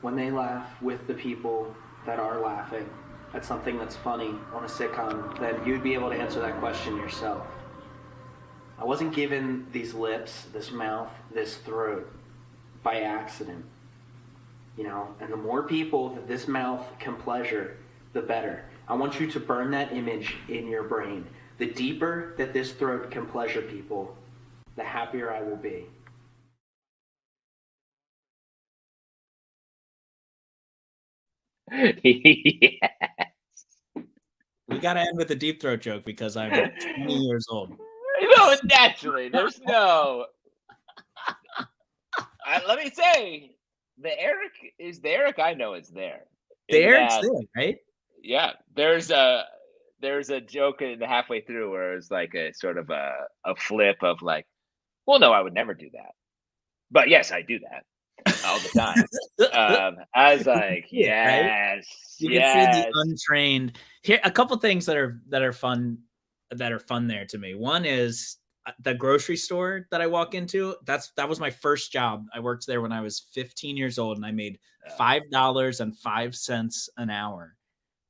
when they laugh with the people that are laughing at something that's funny on a sitcom, then you'd be able to answer that question yourself. I wasn't given these lips, this mouth, this throat by accident. You know, and the more people that this mouth can pleasure, the better. I want you to burn that image in your brain. The deeper that this throat can pleasure people, the happier I will be. Yes. We gotta end with a deep throat joke because I'm 20 years old. No, naturally. There's no. Let me say, the Eric I know is there. The Eric's there, right? Yeah, there's a joke in the halfway through where it's like a sort of a flip of like, well, no, I would never do that, but yes, I do that all the time. I was like, yes, right? You can see the untrained. Here, a couple things that are fun there to me. One is the grocery store that I walk into. That was my first job. I worked there when I was 15 years old, and I made $5.05 an hour.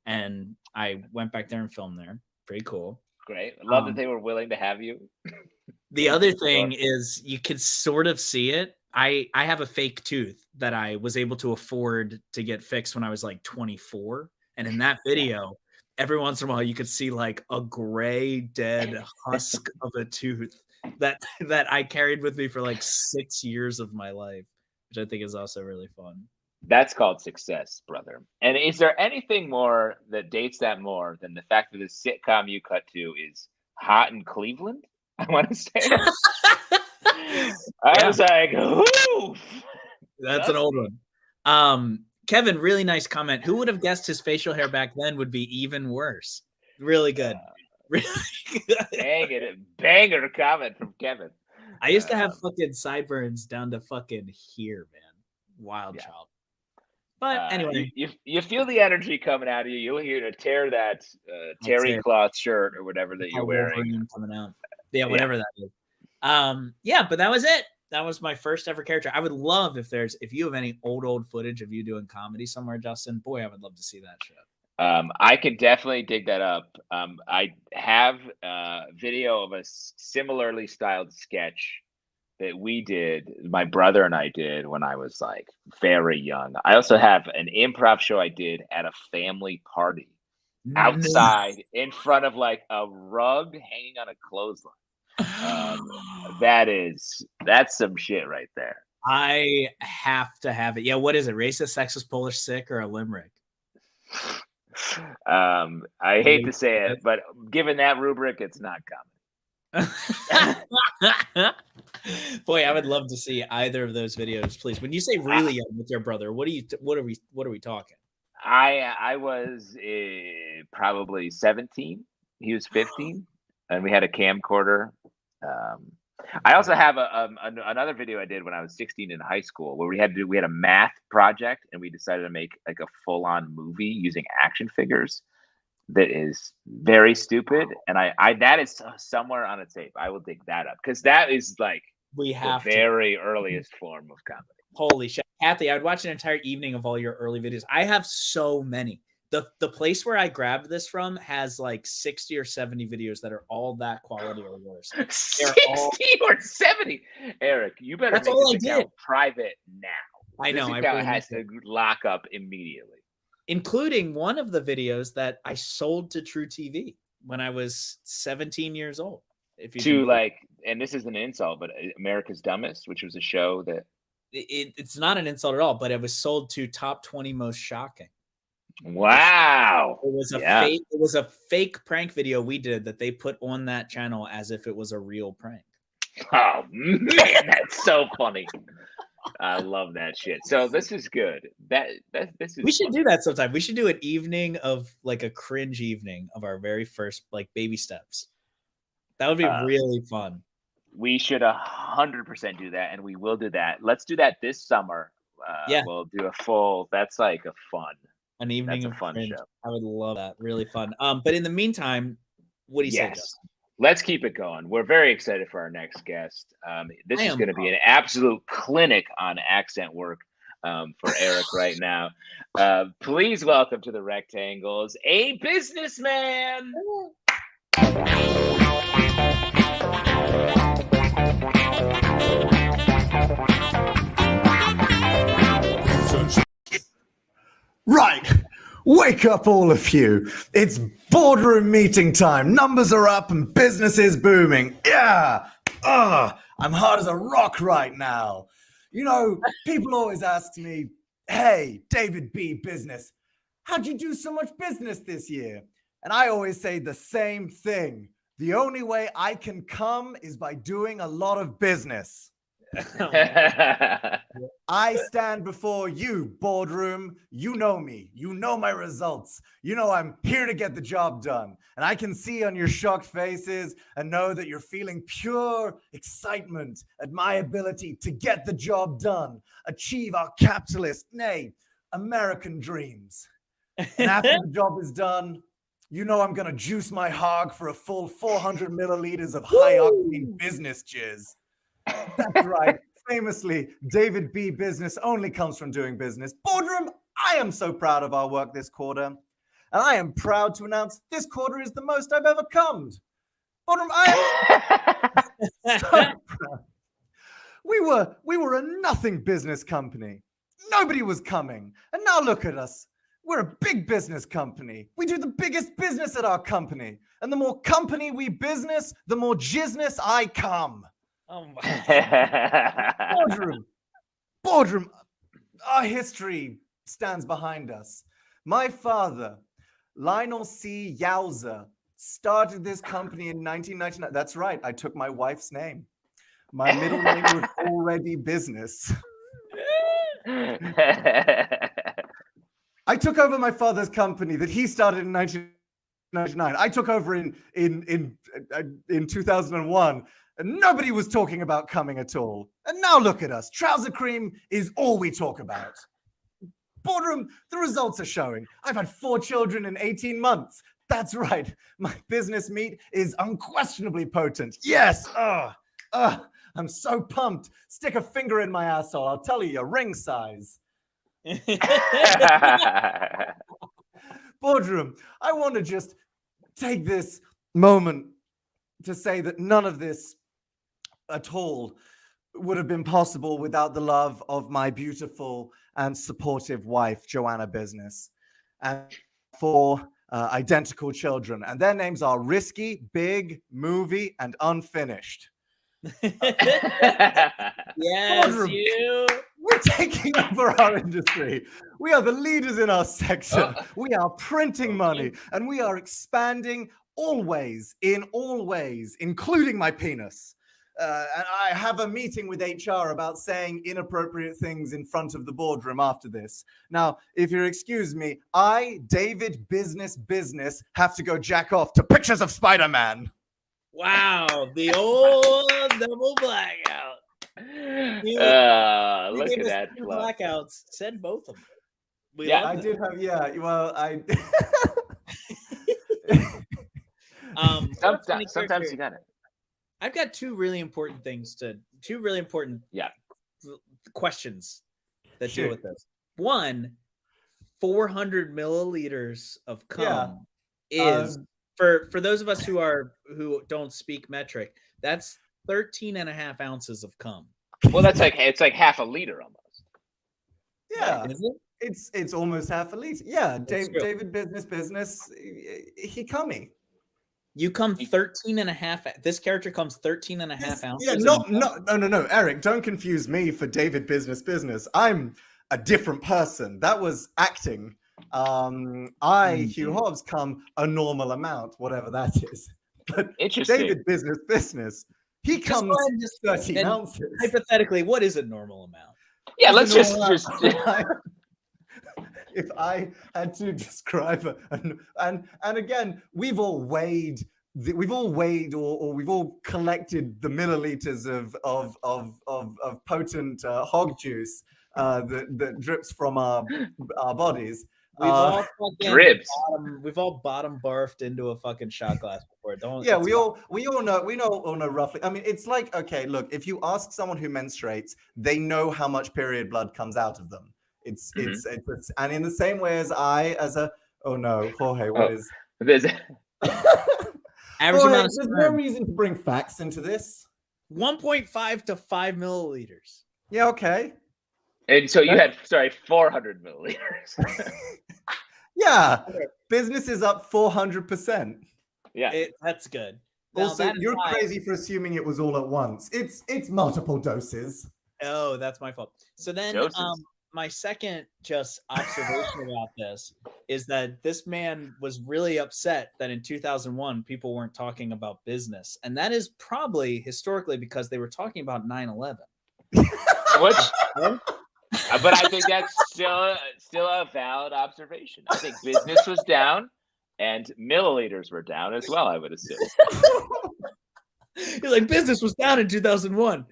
And I went back there and filmed there. Pretty cool. Great. I love that they were willing to have you. The other thing is you could sort of see it. I have a fake tooth that I was able to afford to get fixed when I was like 24. And in that video, every once in a while you could see like a gray dead husk of a tooth that I carried with me for like 6 years of my life, which I think is also really fun. That's called success, brother. And is there anything more that dates that more than the fact that the sitcom you cut to is Hot in Cleveland? I want to say. I was like, ooh. That's an old one. Kevin, really nice comment. Who would have guessed his facial hair back then would be even worse? Really good. Really good. Banger comment from Kevin. I used to have fucking sideburns down to fucking here, man. Wild child. But anyway, you feel the energy coming out of you. You'll hear to tear that terry cloth shirt or whatever that you're wearing coming out. Yeah, whatever that is. But that was it. That was my first ever character. I would love if you have any old footage of you doing comedy somewhere, Justin. Boy, I would love to see that shit. I could definitely dig that up. I have a video of a similarly styled sketch that we did, my brother and I did when I was like very young. I also have an improv show I did at a family party outside in front of like a rug hanging on a clothesline. That's some shit right there. I have to have it. Yeah, what is it? Racist, sexist, Polish, sick, or a limerick? I hate to say it, but given that rubric, it's not comedy. Boy, I would love to see either of those videos, please. When you say really young with your brother, what are we talking? I was probably 17. He was 15, and we had a camcorder. I also have another video I did when I was 16 in high school where we had a math project, and we decided to make like a full-on movie using action figures. That is very stupid, and I that is somewhere on a tape. I will dig that up because that is like the very earliest form of comedy. Holy shit, Kathy! I would watch an entire evening of all your early videos. I have so many. The place where I grabbed this from has like 60 or 70 videos that are all that quality or worse. 60 or 70, Eric, you better make this account private now. I know. This account has to lock up immediately. Including one of the videos that I sold to True TV when I was 17 years old. And this is an insult, but America's Dumbest, which was a show that it's not an insult at all, but it was sold to Top 20 Most Shocking. Wow. It was a fake prank video we did that they put on that channel as if it was a real prank. Oh man, that's so funny. I love that shit. So this is good. We should do that sometime. We should do an evening of like a cringe evening of our very first like baby steps. That would be really fun. We should 100% do that, and we will do that. Let's do that this summer. We'll do a full. That's like a fun. An evening that's of a fun cringe. show. I would love that. Really fun. But in the meantime, what do you say, Justin? Let's keep it going. We're very excited for our next guest. This is going to be an absolute clinic on accent work for Eric right now. Please welcome to the Rectangles, a businessman. Right. Wake up, all of you. It's boardroom meeting time. Numbers are up and business is booming. Yeah. I'm hard as a rock right now. You know, people always ask me, hey, David B. Business, how'd you do so much business this year? And I always say the same thing. The only way I can come is by doing a lot of business. I stand before you, boardroom. You know me. You know my results. You know I'm here to get the job done. And I can see on your shocked faces and know that you're feeling pure excitement at my ability to get the job done, achieve our capitalist, nay, American dreams. And after the job is done, you know I'm going to juice my hog for a full 400 milliliters of high-octane business jizz. That's right. Famously, David B. Business only comes from doing business. Boardroom, I am so proud of our work this quarter. And I am proud to announce this quarter is the most I've ever cummed. Boardroom, I am so proud. We were a nothing business company. Nobody was coming. And now look at us. We're a big business company. We do the biggest business at our company. And the more company we business, the more jizness I come. Oh my Boardroom, our history stands behind us. My father, Lionel C. Yowza, started this company in 1999. That's right, I took my wife's name. My middle name was already business. I took over my father's company that he started in 1999. I took over in 2001, and nobody was talking about coming at all. And now look at us. Trouser cream is all we talk about. Boardroom, the results are showing. I've had 4 children in 18 months. That's right. My business meat is unquestionably potent. Yes. I'm so pumped. Stick a finger in my asshole. I'll tell you your ring size. Boardroom, I want to just take this moment to say that none of this at all would have been possible without the love of my beautiful and supportive wife, Joanna Business, and 4 identical children. And their names are Risky, Big, Movie, and Unfinished. Yes, Boardroom, you. we're taking over our industry. We are the leaders in our sector. We are printing money, and we are expanding always, in all ways, including my penis. And I have a meeting with HR about saying inappropriate things in front of the boardroom after this. Now, if you'll excuse me, I, David Business, have to go jack off to pictures of Spider-Man. Wow, the old double blackout. Look gave at us that 2 fluff. blackouts. Said both of them. We Yeah, love I them. did have, yeah, well, I... Sometimes you got it. I've got 2 really important questions that deal with this. One, 400 milliliters of cum is for those of us who don't speak metric, that's 13 and a half ounces of cum. Well, it's like half a liter almost. Yeah, Is it? it's almost half a liter. Yeah, That's true. David Business, he coming. You come 13 and a half. This character comes 13 and a half ounces. Yeah, no, Eric, don't confuse me for David Business. I'm a different person. That was acting. Hugh Hobbs, come a normal amount, whatever that is. But Interesting. David Business, he comes 13 ounces. Hypothetically, what is a normal amount? Yeah, let's just if I had to describe and again, we've all weighed or we've all collected the milliliters of potent hog juice that drips from our bodies. We've all drips. We've all bottom barfed into a fucking shot glass before. Yeah, we all know roughly. I mean, it's like, okay, look, if you ask someone who menstruates, they know how much period blood comes out of them. It's and in the same way as Jorge, what is there's average Jorge, amount of there's sperm? no reason to bring facts into this. 1.5 to 5 milliliters. Yeah, okay. And so you had 400 milliliters. Yeah, business is up 400%. Yeah, that's good. Now, Also, you're crazy for assuming it was all at once. It's multiple doses. Oh, that's my fault. So then, my second just observation about this is that this man was really upset that in 2001 people weren't talking about business, and that is probably historically because they were talking about 9/11. Which, but I think that's still a valid observation. I think business was down, and milliliters were down as well. I would assume. You're like, business was down in 2001.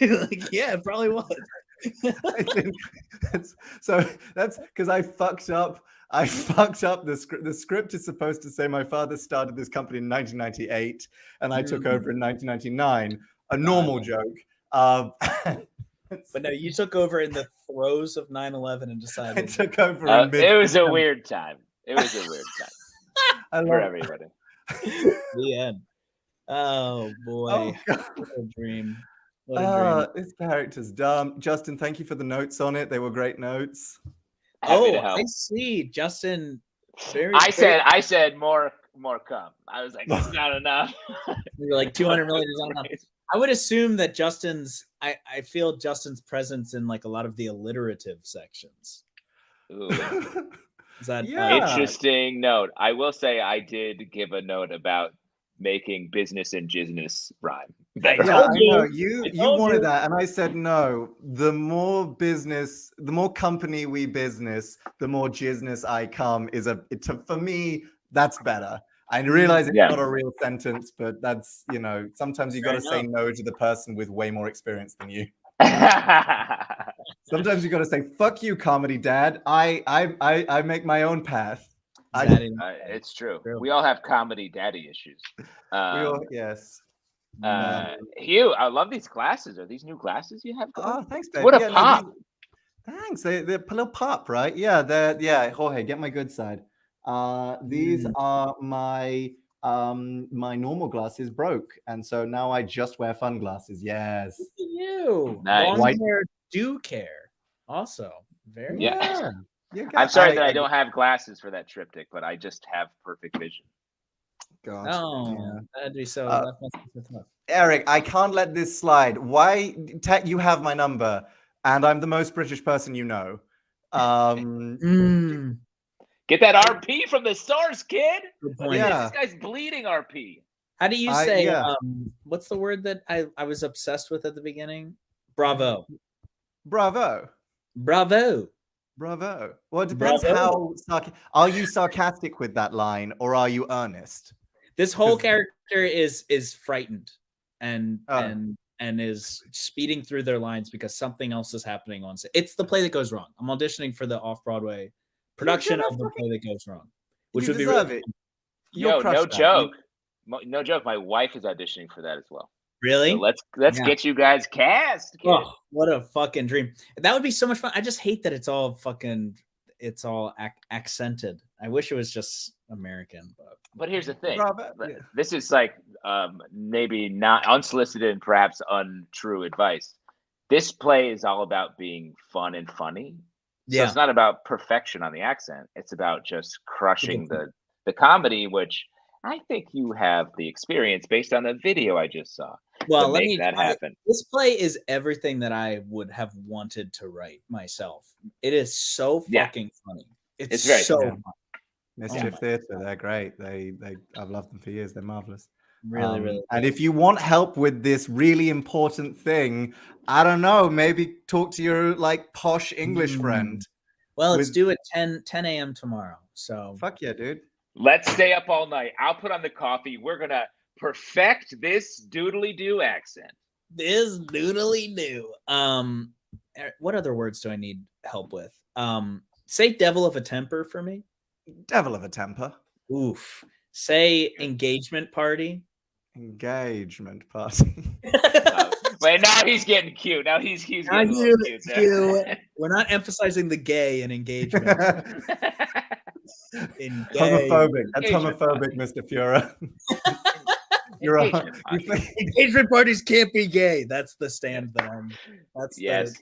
Like, yeah, it probably was. I think that's because I fucked up. The script. The script is supposed to say my father started this company in 1998 and I took over in 1999. A normal joke. But no, you took over in the throes of 9/11 and decided. I took over. It was a weird time. It was a weird time for everybody. The end. Oh boy, what a dream. What a dream. This character's dumb. Justin, thank you for the notes on it. They were great notes. I see, Justin. I said more cum. I was like, it's not enough. You're like 200 milliliters on. I would assume that Justin's. I feel Justin's presence in like a lot of the alliterative sections. Ooh. Is that interesting note? I will say I did give a note about making business and jizzness rhyme. I Yeah, told I you. know. I You told wanted you. that, and I said no. The more business, the more company we business, the more jizzness I come for me, that's better. I realize it's Yeah. not a real sentence, but that's, sometimes you got to say no to the person with way more experience than you. Sometimes you got to say, fuck you, comedy dad. I make my own path. It's true. We all have comedy daddy issues. Yes. Hugh, I love these glasses. Are these new glasses you have going? Oh, thanks, babe. What a Yeah, pop. Thanks. They're a little pop, right? Yeah, Jorge, get my good side. These are my my normal glasses broke, and so now I just wear fun glasses. Yes. Look at you. Nice. Long hair do care. Also, very Yeah. nice. I'm sorry that I don't have glasses for that triptych, but I just have perfect vision. God. Oh, that'd be so. That must be so tough. Eric, I can't let this slide. Why? You have my number, and I'm the most British person you know. Get that RP from the source, kid. Good point. This guy's bleeding RP. How do you say? What's the word that I was obsessed with at the beginning? Bravo. Bravo. Bravo. Bravo. Well, it depends how. Are you sarcastic with that line, or are you earnest? This whole character is frightened and is speeding through their lines because something else is happening on set. It's the play that goes wrong. I'm auditioning for the off-Broadway production of the play that goes wrong, which would be really Yo, no joke. No joke. My wife is auditioning for that as well. Really? So let's get you guys cast. Kid. Oh, what a fucking dream! That would be so much fun. I just hate that it's all accented. I wish it was just American, but here's the thing. This is like maybe not unsolicited and perhaps untrue advice. This play is all about being fun and funny. So it's not about perfection on the accent. It's about just crushing the comedy, which I think you have the experience based on the video I just saw. Well, let me that happen. This play is everything that I would have wanted to write myself. It is so fucking funny. It's very so fun. Mischief Theatre, they're great. I've loved them for years. They're marvelous. Really, really. And if you want help with this really important thing, I don't know, maybe talk to your posh English friend. Well, let's do it 10 a.m. tomorrow. So fuck yeah, dude. Let's stay up all night. I'll put on the coffee. We're gonna perfect this doodly-doo accent. This doodly-doo. What other words do I need help with? Say devil of a temper for me. Devil of a temper. Oof. Say engagement party. Engagement party. Wait, now he's getting cute. Now he's getting a little cute. We're not emphasizing the gay in engagement. Homophobic. That's homophobic, Mr. Feurer. You're engagement parties can't be gay. That's the stand that I'm.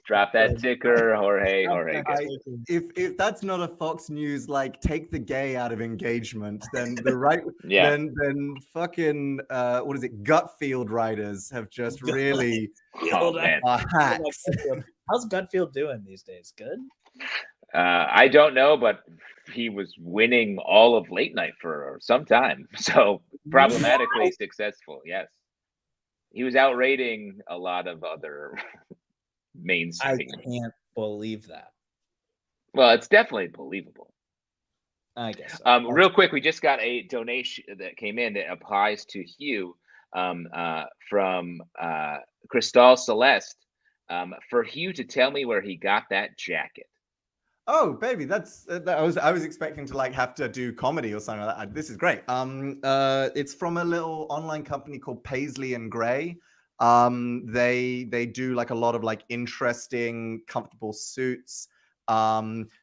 Drop that ticker, Jorge. If that's not a Fox News take the gay out of engagement, then the right then fucking what is it? Gutfield writers have just really hacks. How's Gutfield doing these days? Good. I don't know, but he was winning all of late night for some time, so problematically successful. Yes, he was outrating a lot of other mainstream. I can't believe that. Well, it's definitely believable. I guess. So. Real quick, we just got a donation that came in that applies to Hugh from Cristal Celeste for Hugh to tell me where he got that jacket. Oh, baby, that's I was expecting to have to do comedy or something like that. This is great. It's from a little online company called Paisley and Gray. They do a lot of interesting, comfortable suits.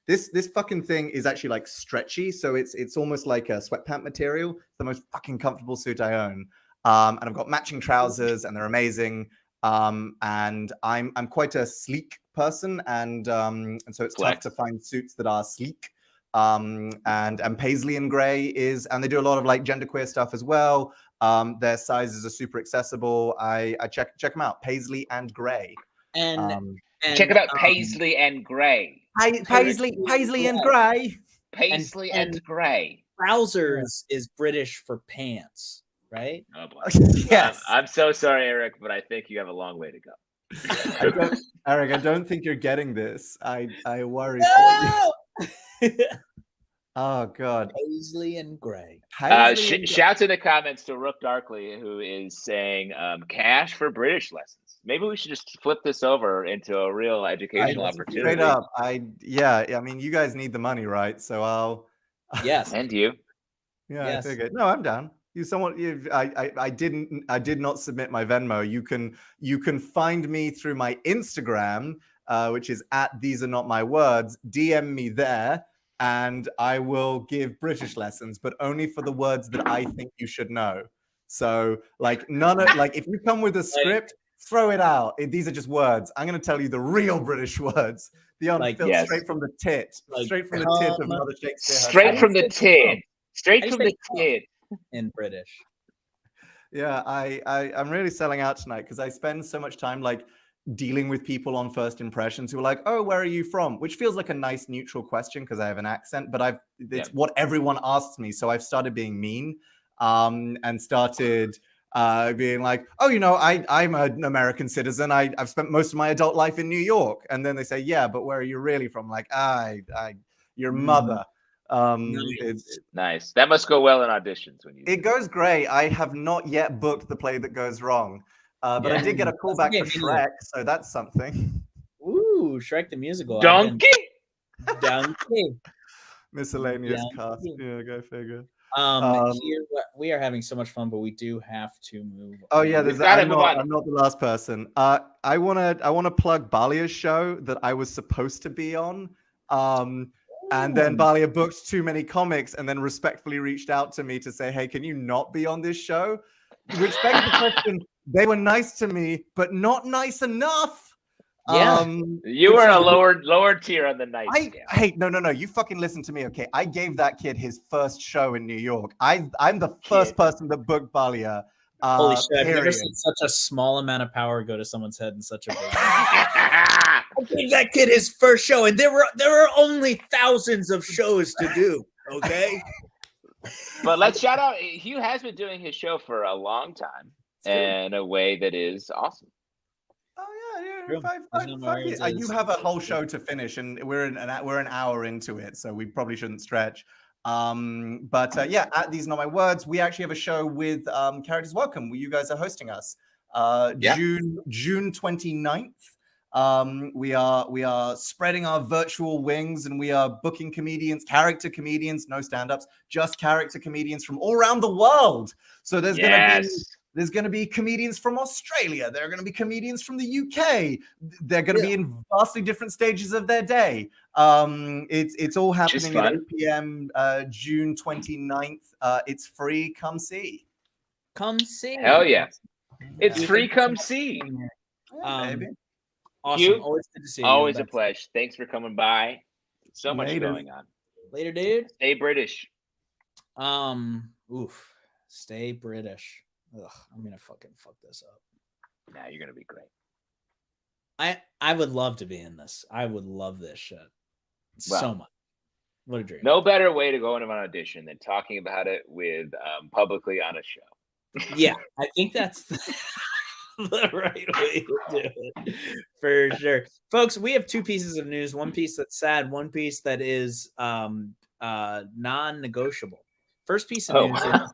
This fucking thing is actually stretchy, so it's almost like a sweatpant material. It's the most fucking comfortable suit I own. And I've got matching trousers, and they're amazing. And I'm quite a sleek person, and so it's tough to find suits that are sleek. And Paisley and Gray and they do a lot of genderqueer stuff as well. Their sizes are super accessible. I check them out. Paisley and Gray. And check it out. Paisley and Gray. Paisley and Gray. Paisley and Gray. Trousers is British for pants. right? Oh boy. Yes. I'm so sorry, Eric, but I think you have a long way to go. Eric, I don't think you're getting this. I worry for you. Oh God. Paisley and Gray. Shouts in the comments to Rook Darkly, who is saying cash for British lessons. Maybe we should just flip this over into a real educational opportunity. Straight up, I mean, you guys need the money, right? So I'll. Yes. And you. Yeah, Yes. I figured. No, I'm down. I did not submit my Venmo. You can find me through my Instagram, which is at These Are Not My Words. DM me there, and I will give British lessons, but only for the words that I think you should know. So, like, if you come with a script, throw it out. These are just words. I'm going to tell you the real British words, the unfiltered, straight from the tit, straight from the tit of Mother Shakespeare. Straight from the tit. Straight from the tit. In British. Yeah, I'm really selling out tonight because I spend so much time like dealing with people on first impressions who are like, "Oh, where are you from?" Which feels like a nice neutral question because I have an accent, but it's what everyone asks me, so I've started being mean, and started being like, "Oh, I'm an American citizen. I've spent most of my adult life in New York," and then they say, "Yeah, but where are you really from?" Like, your mother. Nice. That must go well in auditions when you. It goes great. I have not yet booked the play that goes wrong, but I did get a call back for Shrek, so that's something. Ooh, Shrek the musical. Donkey. Miscellaneous cast. Yeah, go figure. Here we are having so much fun, but we do have to move. Oh yeah, I'm not the last person. I wanna plug Balia's show that I was supposed to be on. And then Balia booked too many comics and then respectfully reached out to me to say, "Hey, can you not be on this show?" Which begs the question, they were nice to me, but not nice enough. Yeah. You were a lower tier on the nice scale. Hey, no. You fucking listen to me, okay? I gave that kid his first show in New York. I'm the first person that booked Balia. Holy shit, I've never seen such a small amount of power go to someone's head in such a big I gave that kid his first show, and there were only thousands of shows to do, okay? But let's shout out, Hugh has been doing his show for a long time in a way that is awesome. Oh yeah. You have a whole show to finish, and we're an hour into it, so we probably shouldn't stretch. At These Are Not My Words, we actually have a show with Characters Welcome, where you guys are hosting us. June 29th. We are spreading our virtual wings, and we are booking character comedians, no stand-ups, just character comedians from all around the world. So there's going to be comedians from Australia. There are going to be comedians from the UK. They're going to be in vastly different stages of their day. It's all happening at 8 p.m. June 29th. It's free. Come see. Come see. Hell yeah. It's free. Come see. Baby. Awesome. Hugh, always good to see you. Always a pleasure. Thanks for coming by. So much going on. Later, dude. Stay British. Stay British. Ugh, I'm gonna fucking fuck this up. Nah, you're gonna be great. I would love to be in this. I would love this shit so much. What a dream. No better way to go into an audition than talking about it with publicly on a show. Yeah, I think that's the right way to do it for sure. Folks, we have two pieces of news, one piece that's sad, one piece that is non-negotiable. First piece of news is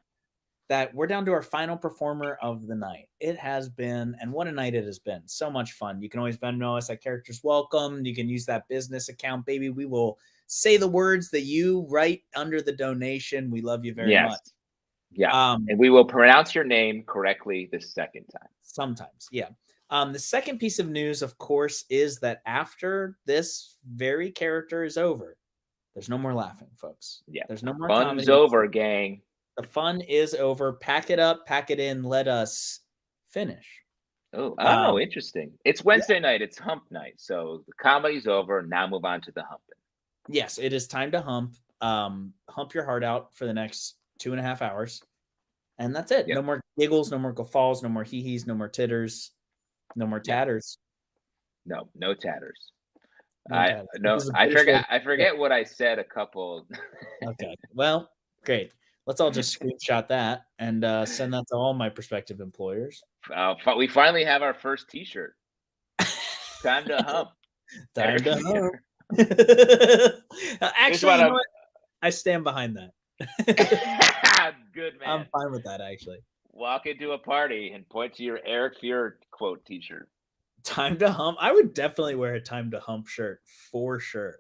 that we're down to our final performer of the night. It has been, and what a night it has been. So much fun. You can always Venmo us at Characters Welcome. You can use that business account, baby. We will say the words that you write under the donation. We love you very much. Yeah. And we will pronounce your name correctly the second time. Sometimes, yeah. The second piece of news, of course, is that after this very character is over, there's no more laughing, folks. Yeah. There's no more Fun's comedy. over, gang. The fun is over. Pack it up, pack it in. Let us finish. Oh, interesting. It's Wednesday night. It's hump night. So the comedy's over. Now move on to the humping. Yes, it is time to hump. Hump your heart out for the next 2.5 hours. And that's it. Yep. No more giggles, no more guffaws, no more hee-hees, no more titters, no more tatters. No tatters. I forget what I said a couple. Okay. Well, great. Let's all just screenshot that and send that to all my prospective employers. We finally have our first T-shirt. Time to hump. Time to hump. Actually, you know what? I stand behind that. Good man. I'm fine with that, actually. Walk into a party and point to your Eric Feurer quote T-shirt. Time to hump. I would definitely wear a time to hump shirt for sure.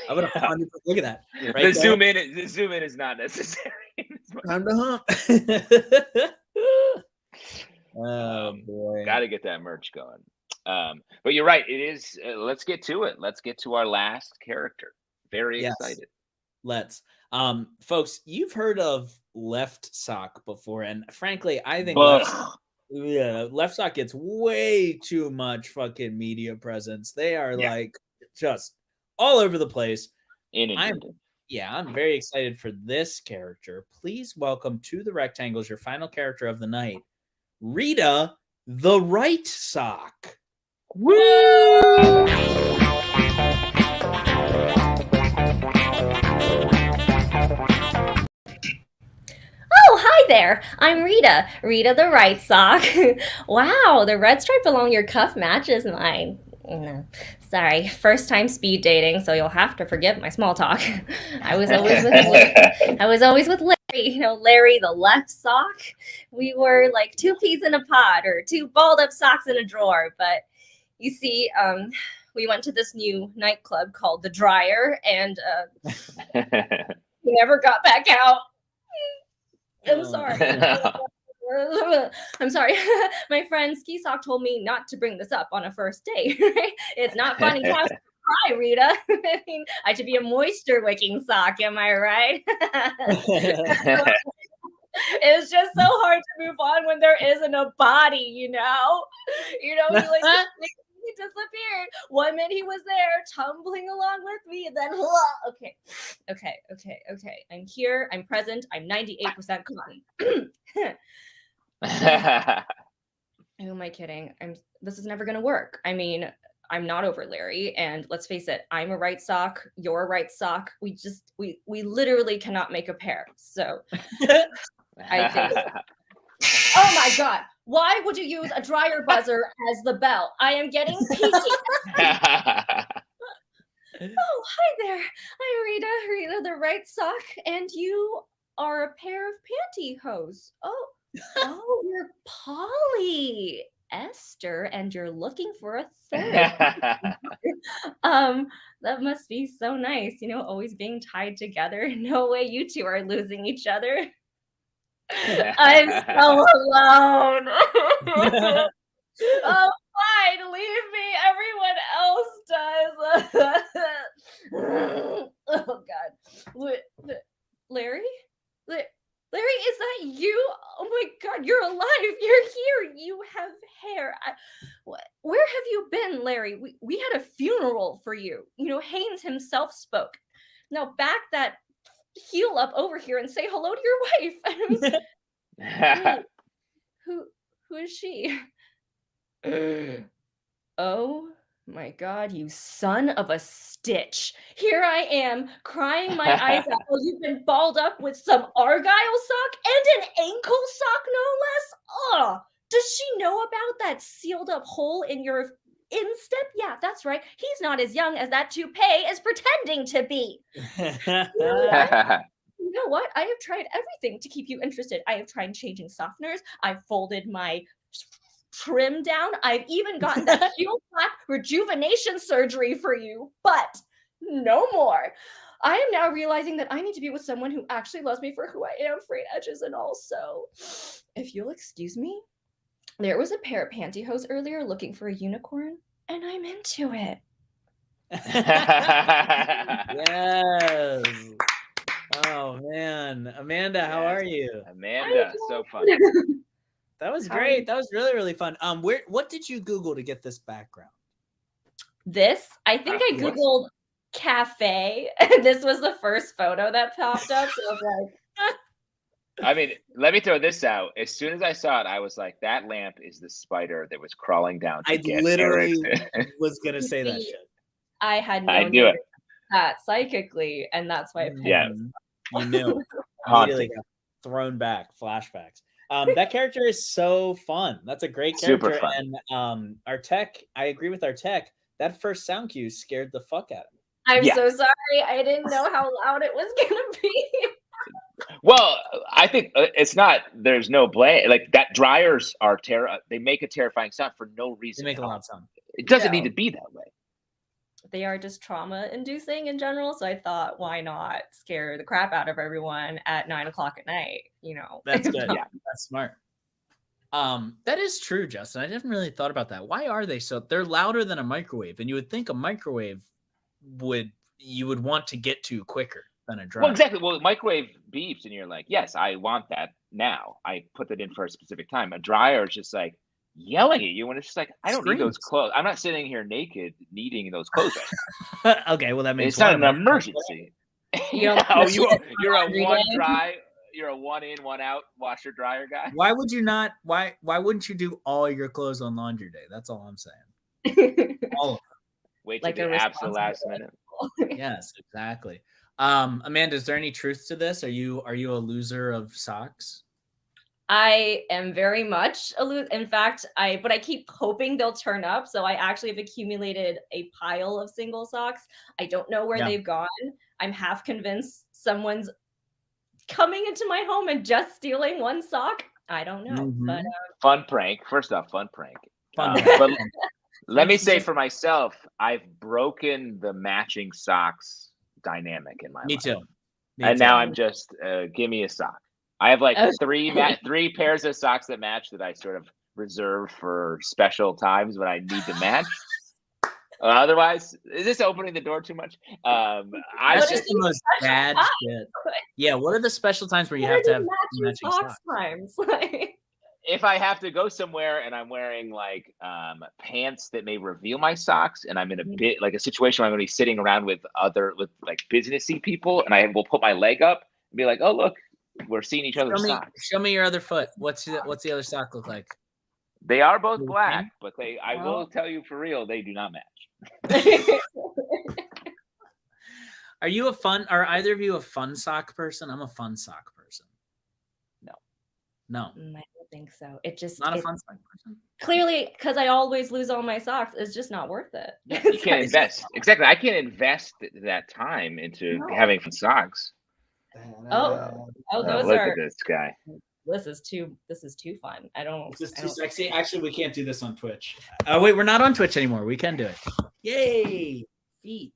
I would 100%. Look at that. Right, the zoom in is not necessary. Time to hump. Oh boy. Got to get that merch going. But you're right. It is. Let's get to it. Let's get to our last character. Very excited. Let's. Folks, you've heard of Left Sock before, and frankly, I think Left Sock gets way too much fucking media presence. They are like just all over the place. I'm very excited for this character. Please welcome to the Rectangles your final character of the night, Rita the Right Sock. Woo! Oh, hi there. I'm Rita the Right Sock. Wow, the red stripe along your cuff matches mine. No, sorry, first time speed dating, so you'll have to forgive my small talk. I was always with Larry. You know, Larry the left sock. We were like two peas in a pod, or two balled up socks in a drawer. But you see, we went to this new nightclub called The Dryer, and we never got back out. I'm sorry. I'm sorry. My friend Ski Sock told me not to bring this up on a first date. Right? It's not funny to have to cry, Rita. I mean, I should be a moisture wicking sock. Am I right? It's just so hard to move on when there isn't a body, you know. He disappeared. 1 minute he was there tumbling along with me, and then okay. I'm here. I'm present. I'm 98% cotton. Who am I kidding? This is never gonna work. I mean, I'm not over Larry, and let's face it, I'm a right sock, you're a right sock. We literally cannot make a pair. So I think oh my god, why would you use a dryer buzzer as the bell? I am getting peachy. Oh, hi there. I'm Rita the right sock, and you are a pair of pantyhose. Oh, you're polyester, and you're looking for a third. That must be so nice, you know, always being tied together. No way you two are losing each other. I'm so alone. Oh, fine, leave me. Everyone else does. Oh God, Larry, is that you? Oh my God, you're alive. You're here. You have hair. Where have you been, Larry? We had a funeral for you. You know, Haynes himself spoke. Now back that heel up over here and say hello to your wife. Who is she? Oh my God, you son of a stitch. Here I am, crying my eyes out while you've been balled up with some Argyle sock and an ankle sock, no less. Does she know about that sealed up hole in your instep? Yeah, that's right. He's not as young as that toupee is pretending to be. You know what? I have tried everything to keep you interested. I have tried changing softeners. I've folded my trim down. I've even gotten that heel flap rejuvenation surgery for you, but no more. I am now realizing that I need to be with someone who actually loves me for who I am, frayed edges and all. So, if you'll excuse me, there was a pair of pantyhose earlier looking for a unicorn, and I'm into it. Yes. Oh man, Amanda, how are you? Amanda, so fun. That was great. That was really, really fun. What did you Google to get this background? This, I think I Googled cafe, and this was the first photo that popped up. So I was like, I mean, let me throw this out. As soon as I saw it, I was like, that lamp is the spider that was crawling down. I literally was going to say that shit. I had no knew it that psychically, and that's why I picked you knew. Immediately thrown back, flashbacks. That character is so fun. That's a great Super character. fun. And our tech, I agree with our tech. That first sound cue scared the fuck out of me. I'm Yeah. so sorry. I didn't know how loud it was gonna be. Well, I think it's not. There's no blame. Like that, dryers are they make a terrifying sound for no They reason. make a at all. loud sound. It doesn't No. need to be that way. They are just trauma inducing in general. So I thought, why not scare the crap out of everyone at 9 o'clock at night? You know, That's good. Yeah. That's smart. That is true, Justin. I didn't really thought about that. Why are they so? They're louder than a microwave, and you would think a microwave you would want to get to quicker than a dryer. Well, exactly. Well, microwave beeps, and you're like, yes, I want that now. I put that in for a specific time. A dryer is just like yelling at you, and it's just like, I don't need those clothes. I'm not sitting here naked needing those clothes right now. Okay, well that makes It's not an emergency. You're a one in, one out washer dryer guy. Why would you not? Why wouldn't you do all your clothes on laundry day? That's all I'm saying. All of them. Wait Like till a the absolute responsible last minute. Yes, exactly. Amanda, is there any truth to this? Are you a loser of socks? I am very much a loser. In fact, I keep hoping they'll turn up. So I actually have accumulated a pile of single socks. I don't know where they've gone. I'm half convinced someone's coming into my home and just stealing one sock. I don't know, but fun prank. First off, fun prank. Fun But let me say for myself, I've broken the matching socks dynamic in my life. Me too. And now I'm just give me a sock. I have like three pairs of socks that match that I sort of reserve for special times when I need to match. Otherwise, is this opening the door too much? That's just the most bad shit. Yeah, what are the special times where you have to have matching socks? Times? If I have to go somewhere and I'm wearing like pants that may reveal my socks, and I'm in a bit like a situation where I'm going to be sitting around with like businessy people, and I will put my leg up and be like, "Oh, look, we're seeing each other's socks." Show me your other foot. What's the other sock look like? They are both black, but I will tell you for real, they do not match. Are either of you a fun sock person? I'm a fun sock person. No. I don't think so. It just not a fun sock person. Clearly, because I always lose all my socks, it's just not worth it. You can't invest. Exactly. I can't invest that time into having fun socks. Those look are. at this guy. This is too fun. This is too sexy. Actually, we can't do this on Twitch. Oh wait, we're not on Twitch anymore. We can do it. Yay! Feet.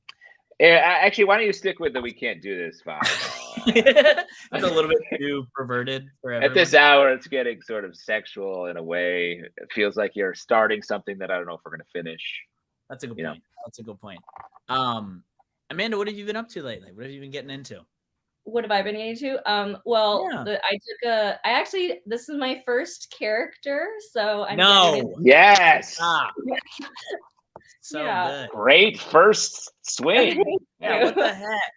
Yeah, actually, why don't you stick with the "we can't do this" vibe? That's a little bit too perverted for everyone. At this hour, it's getting sort of sexual in a way. It feels like you're starting something that I don't know if we're going to finish. That's a good point. That's a good point. Amanda, what have you been up to lately? What have you been getting into? What have I been into? This is my first character, so I'm Yes. So good. Great first swing. Yeah, what the heck?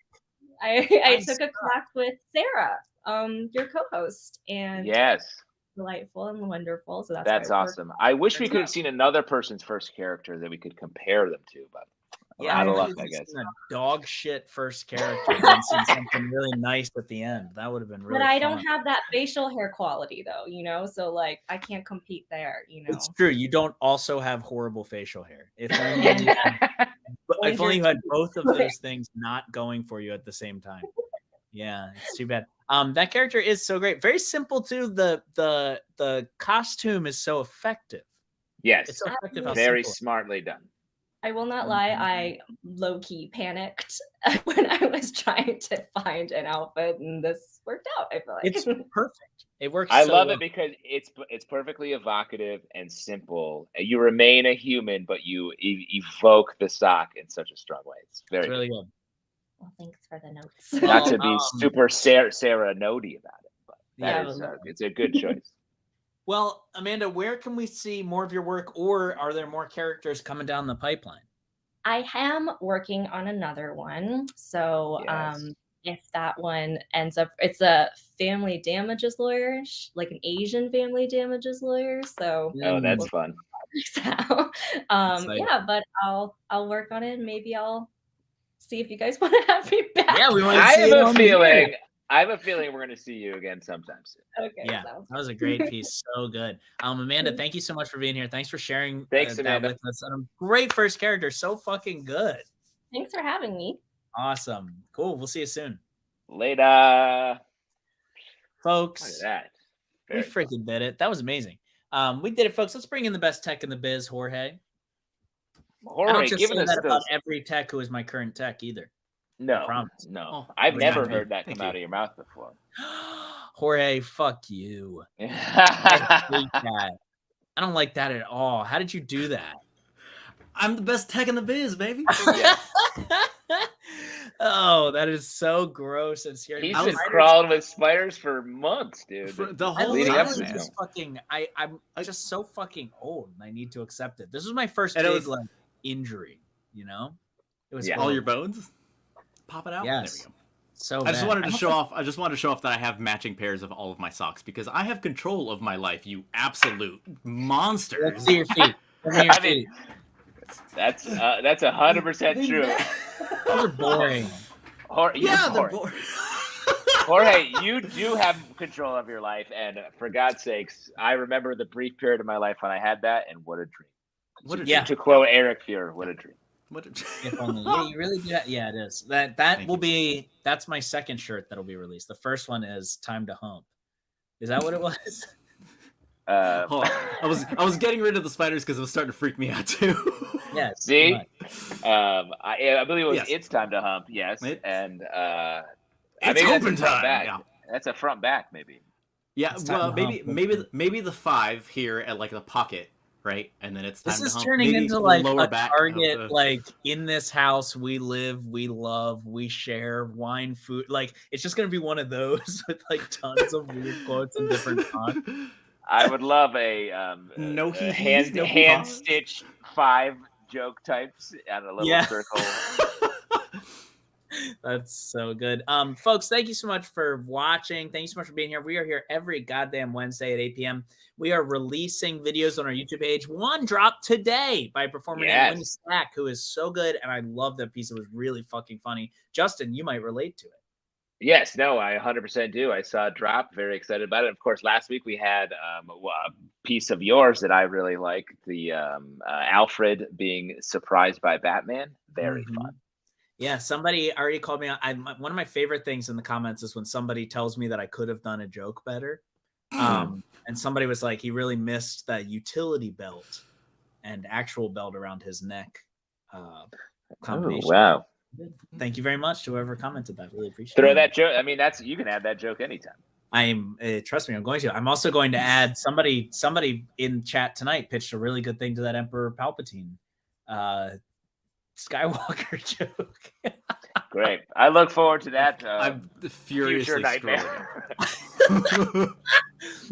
I took a class with Sarah, your co-host, and yes, delightful and wonderful. So that's awesome. I wish we could have seen another person's first character that we could compare them to, but out of luck, I guess. A dog shit first character and seen something really nice at the end. That would have been really. But I fun. don't have that facial hair quality though, so like I can't compete there. It's true. You don't also have horrible facial hair. If only you had both of those things not going for you at the same time. Yeah, it's too bad. That character is so great. Very simple too. The costume is so effective. Yes, it's so effective. Very smartly done. I will not lie, I low-key panicked when I was trying to find an outfit, and this worked out. I feel like it's perfect. It works. I love it because it's perfectly evocative and simple. You remain a human, but you evoke the sock in such a strong way. It's really good. Well, thanks for the notes. Not to be super Sarah Nody about it, but it's a good choice. Well, Amanda, where can we see more of your work, or are there more characters coming down the pipeline? I am working on another one. So if that one ends up, it's a family damages lawyer, like an Asian family damages lawyer. So that's fun. So, but I'll work on it. And maybe I'll see if you guys want to have me back. Yeah, we want to I have a feeling. I have a feeling we're going to see you again sometime soon. Okay. Yeah, that was a great piece. So good. Amanda, thank you so much for being here. Thanks for sharing Thanks, that Amanda. with us. Great first character. So fucking good. Thanks for having me. Awesome. Cool. We'll see you soon. Later. Folks. Look at that. We freaking did it. That was amazing. We did it, folks. Let's bring in the best tech in the biz, Jorge. I don't just say that about every tech who is my current tech either. No, no. I've never heard that come out of your mouth before. Jorge, fuck you. I hate that. I don't like that at all. How did you do that? I'm the best tech in the biz, baby. Oh, that is so gross and scary. He's been crawling with spiders for months, dude. The whole time. I'm just so fucking old, and I need to accept it. This was my first big like injury. You know, it was all your bones. Pop it out. Yes. There we go. So I just wanted to show off. I just wanted to show off that I have matching pairs of all of my socks because I have control of my life. You absolute monsters. Let's see your feet. I mean, that's 100% true. Those are boring. They're boring. Jorge, you do have control of your life, and for God's sakes, I remember the brief period of my life when I had that, and what a dream. To quote Eric Feurer, what a dream. If only. Yeah, you really do. Yeah, it is. That will be. That's my second shirt that'll be released. The first one is "Time to Hump." Is that what it was? Hold on. I was getting rid of the spiders because it was starting to freak me out too. Yes. See, I believe it was "It's Time to Hump." Yes, and it's open time. Yeah. That's a front back, maybe. Yeah, well, maybe the 5 here at like the pocket. Right, and then it's time this is to hump. turning Maybe into like a back Target. Like in this house, we live, we love, we share wine, food. Like it's just gonna be one of those with like tons of weird quotes and different fonts. I would love a hand stitched 5 joke types on a little circle. That's so good. Folks, thank you so much for watching. Thank you so much for being here. We are here every goddamn Wednesday at 8 p.m. We are releasing videos on our YouTube page. One dropped today by a performer named Lenny, who is so good, and I love that piece. It was really fucking funny. Justin, you might relate to it. Yes, no, I 100% do. I saw it drop. Very excited about it. Of course, last week we had a piece of yours that I really like. The Alfred being surprised by Batman. Very fun. Yeah, somebody already called me out. One of my favorite things in the comments is when somebody tells me that I could have done a joke better. And somebody was like, he really missed that utility belt and actual belt around his neck combination. Oh, wow. Thank you very much to whoever commented that. Really appreciate it. Throw that. That joke. I mean, you can add that joke anytime. Trust me, I'm going to. I'm also going to add somebody in chat tonight pitched a really good thing to that Emperor Palpatine Skywalker joke. Great. I look forward to that. I'm furiously nightmare.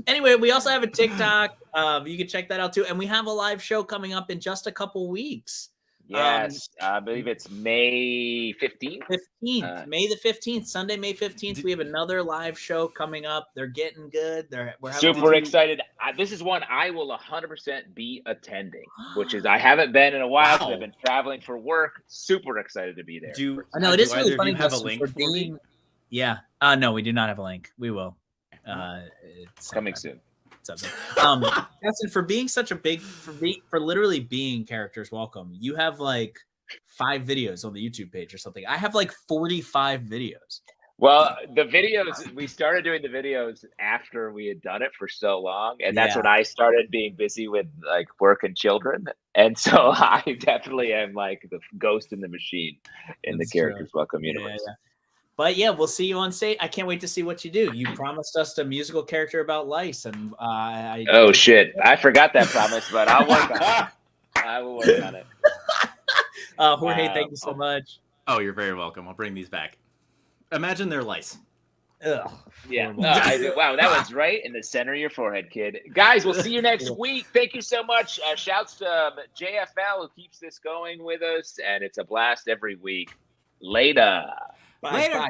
Anyway, we also have a TikTok. You can check that out too. And we have a live show coming up in just a couple weeks. Yes, I believe it's May 15th. May the 15th, Sunday, May 15th. We have another live show coming up. They're getting good. We're super excited. This is one I will 100% be attending, which is I haven't been in a while. Wow. I've been traveling for work. Super excited to be there. No, it is really funny. Have a link for me? Yeah. No, we do not have a link. We will. It's coming soon. Justin, for being such a big, for literally being Characters Welcome, you have like 5 videos on the YouTube page or something. I have like 45 videos. Well, the videos, we started doing the videos after we had done it for so long. And that's when I started being busy with like work and children. And so I definitely am like the ghost in the machine in the Characters Welcome universe. Yeah. But yeah, we'll see you on stage. I can't wait to see what you do. You promised us a musical character about lice, and oh shit, I forgot that promise, but I'll work on it. I will work on it. Jorge, thank you so much. Oh, you're very welcome. I'll bring these back. Imagine they're lice. Ugh. Yeah. Wow, that was right in the center of your forehead, kid. Guys, we'll see you next week. Thank you so much. Shouts to JFL who keeps this going with us, and it's a blast every week. Later. Bye. Later. Bye.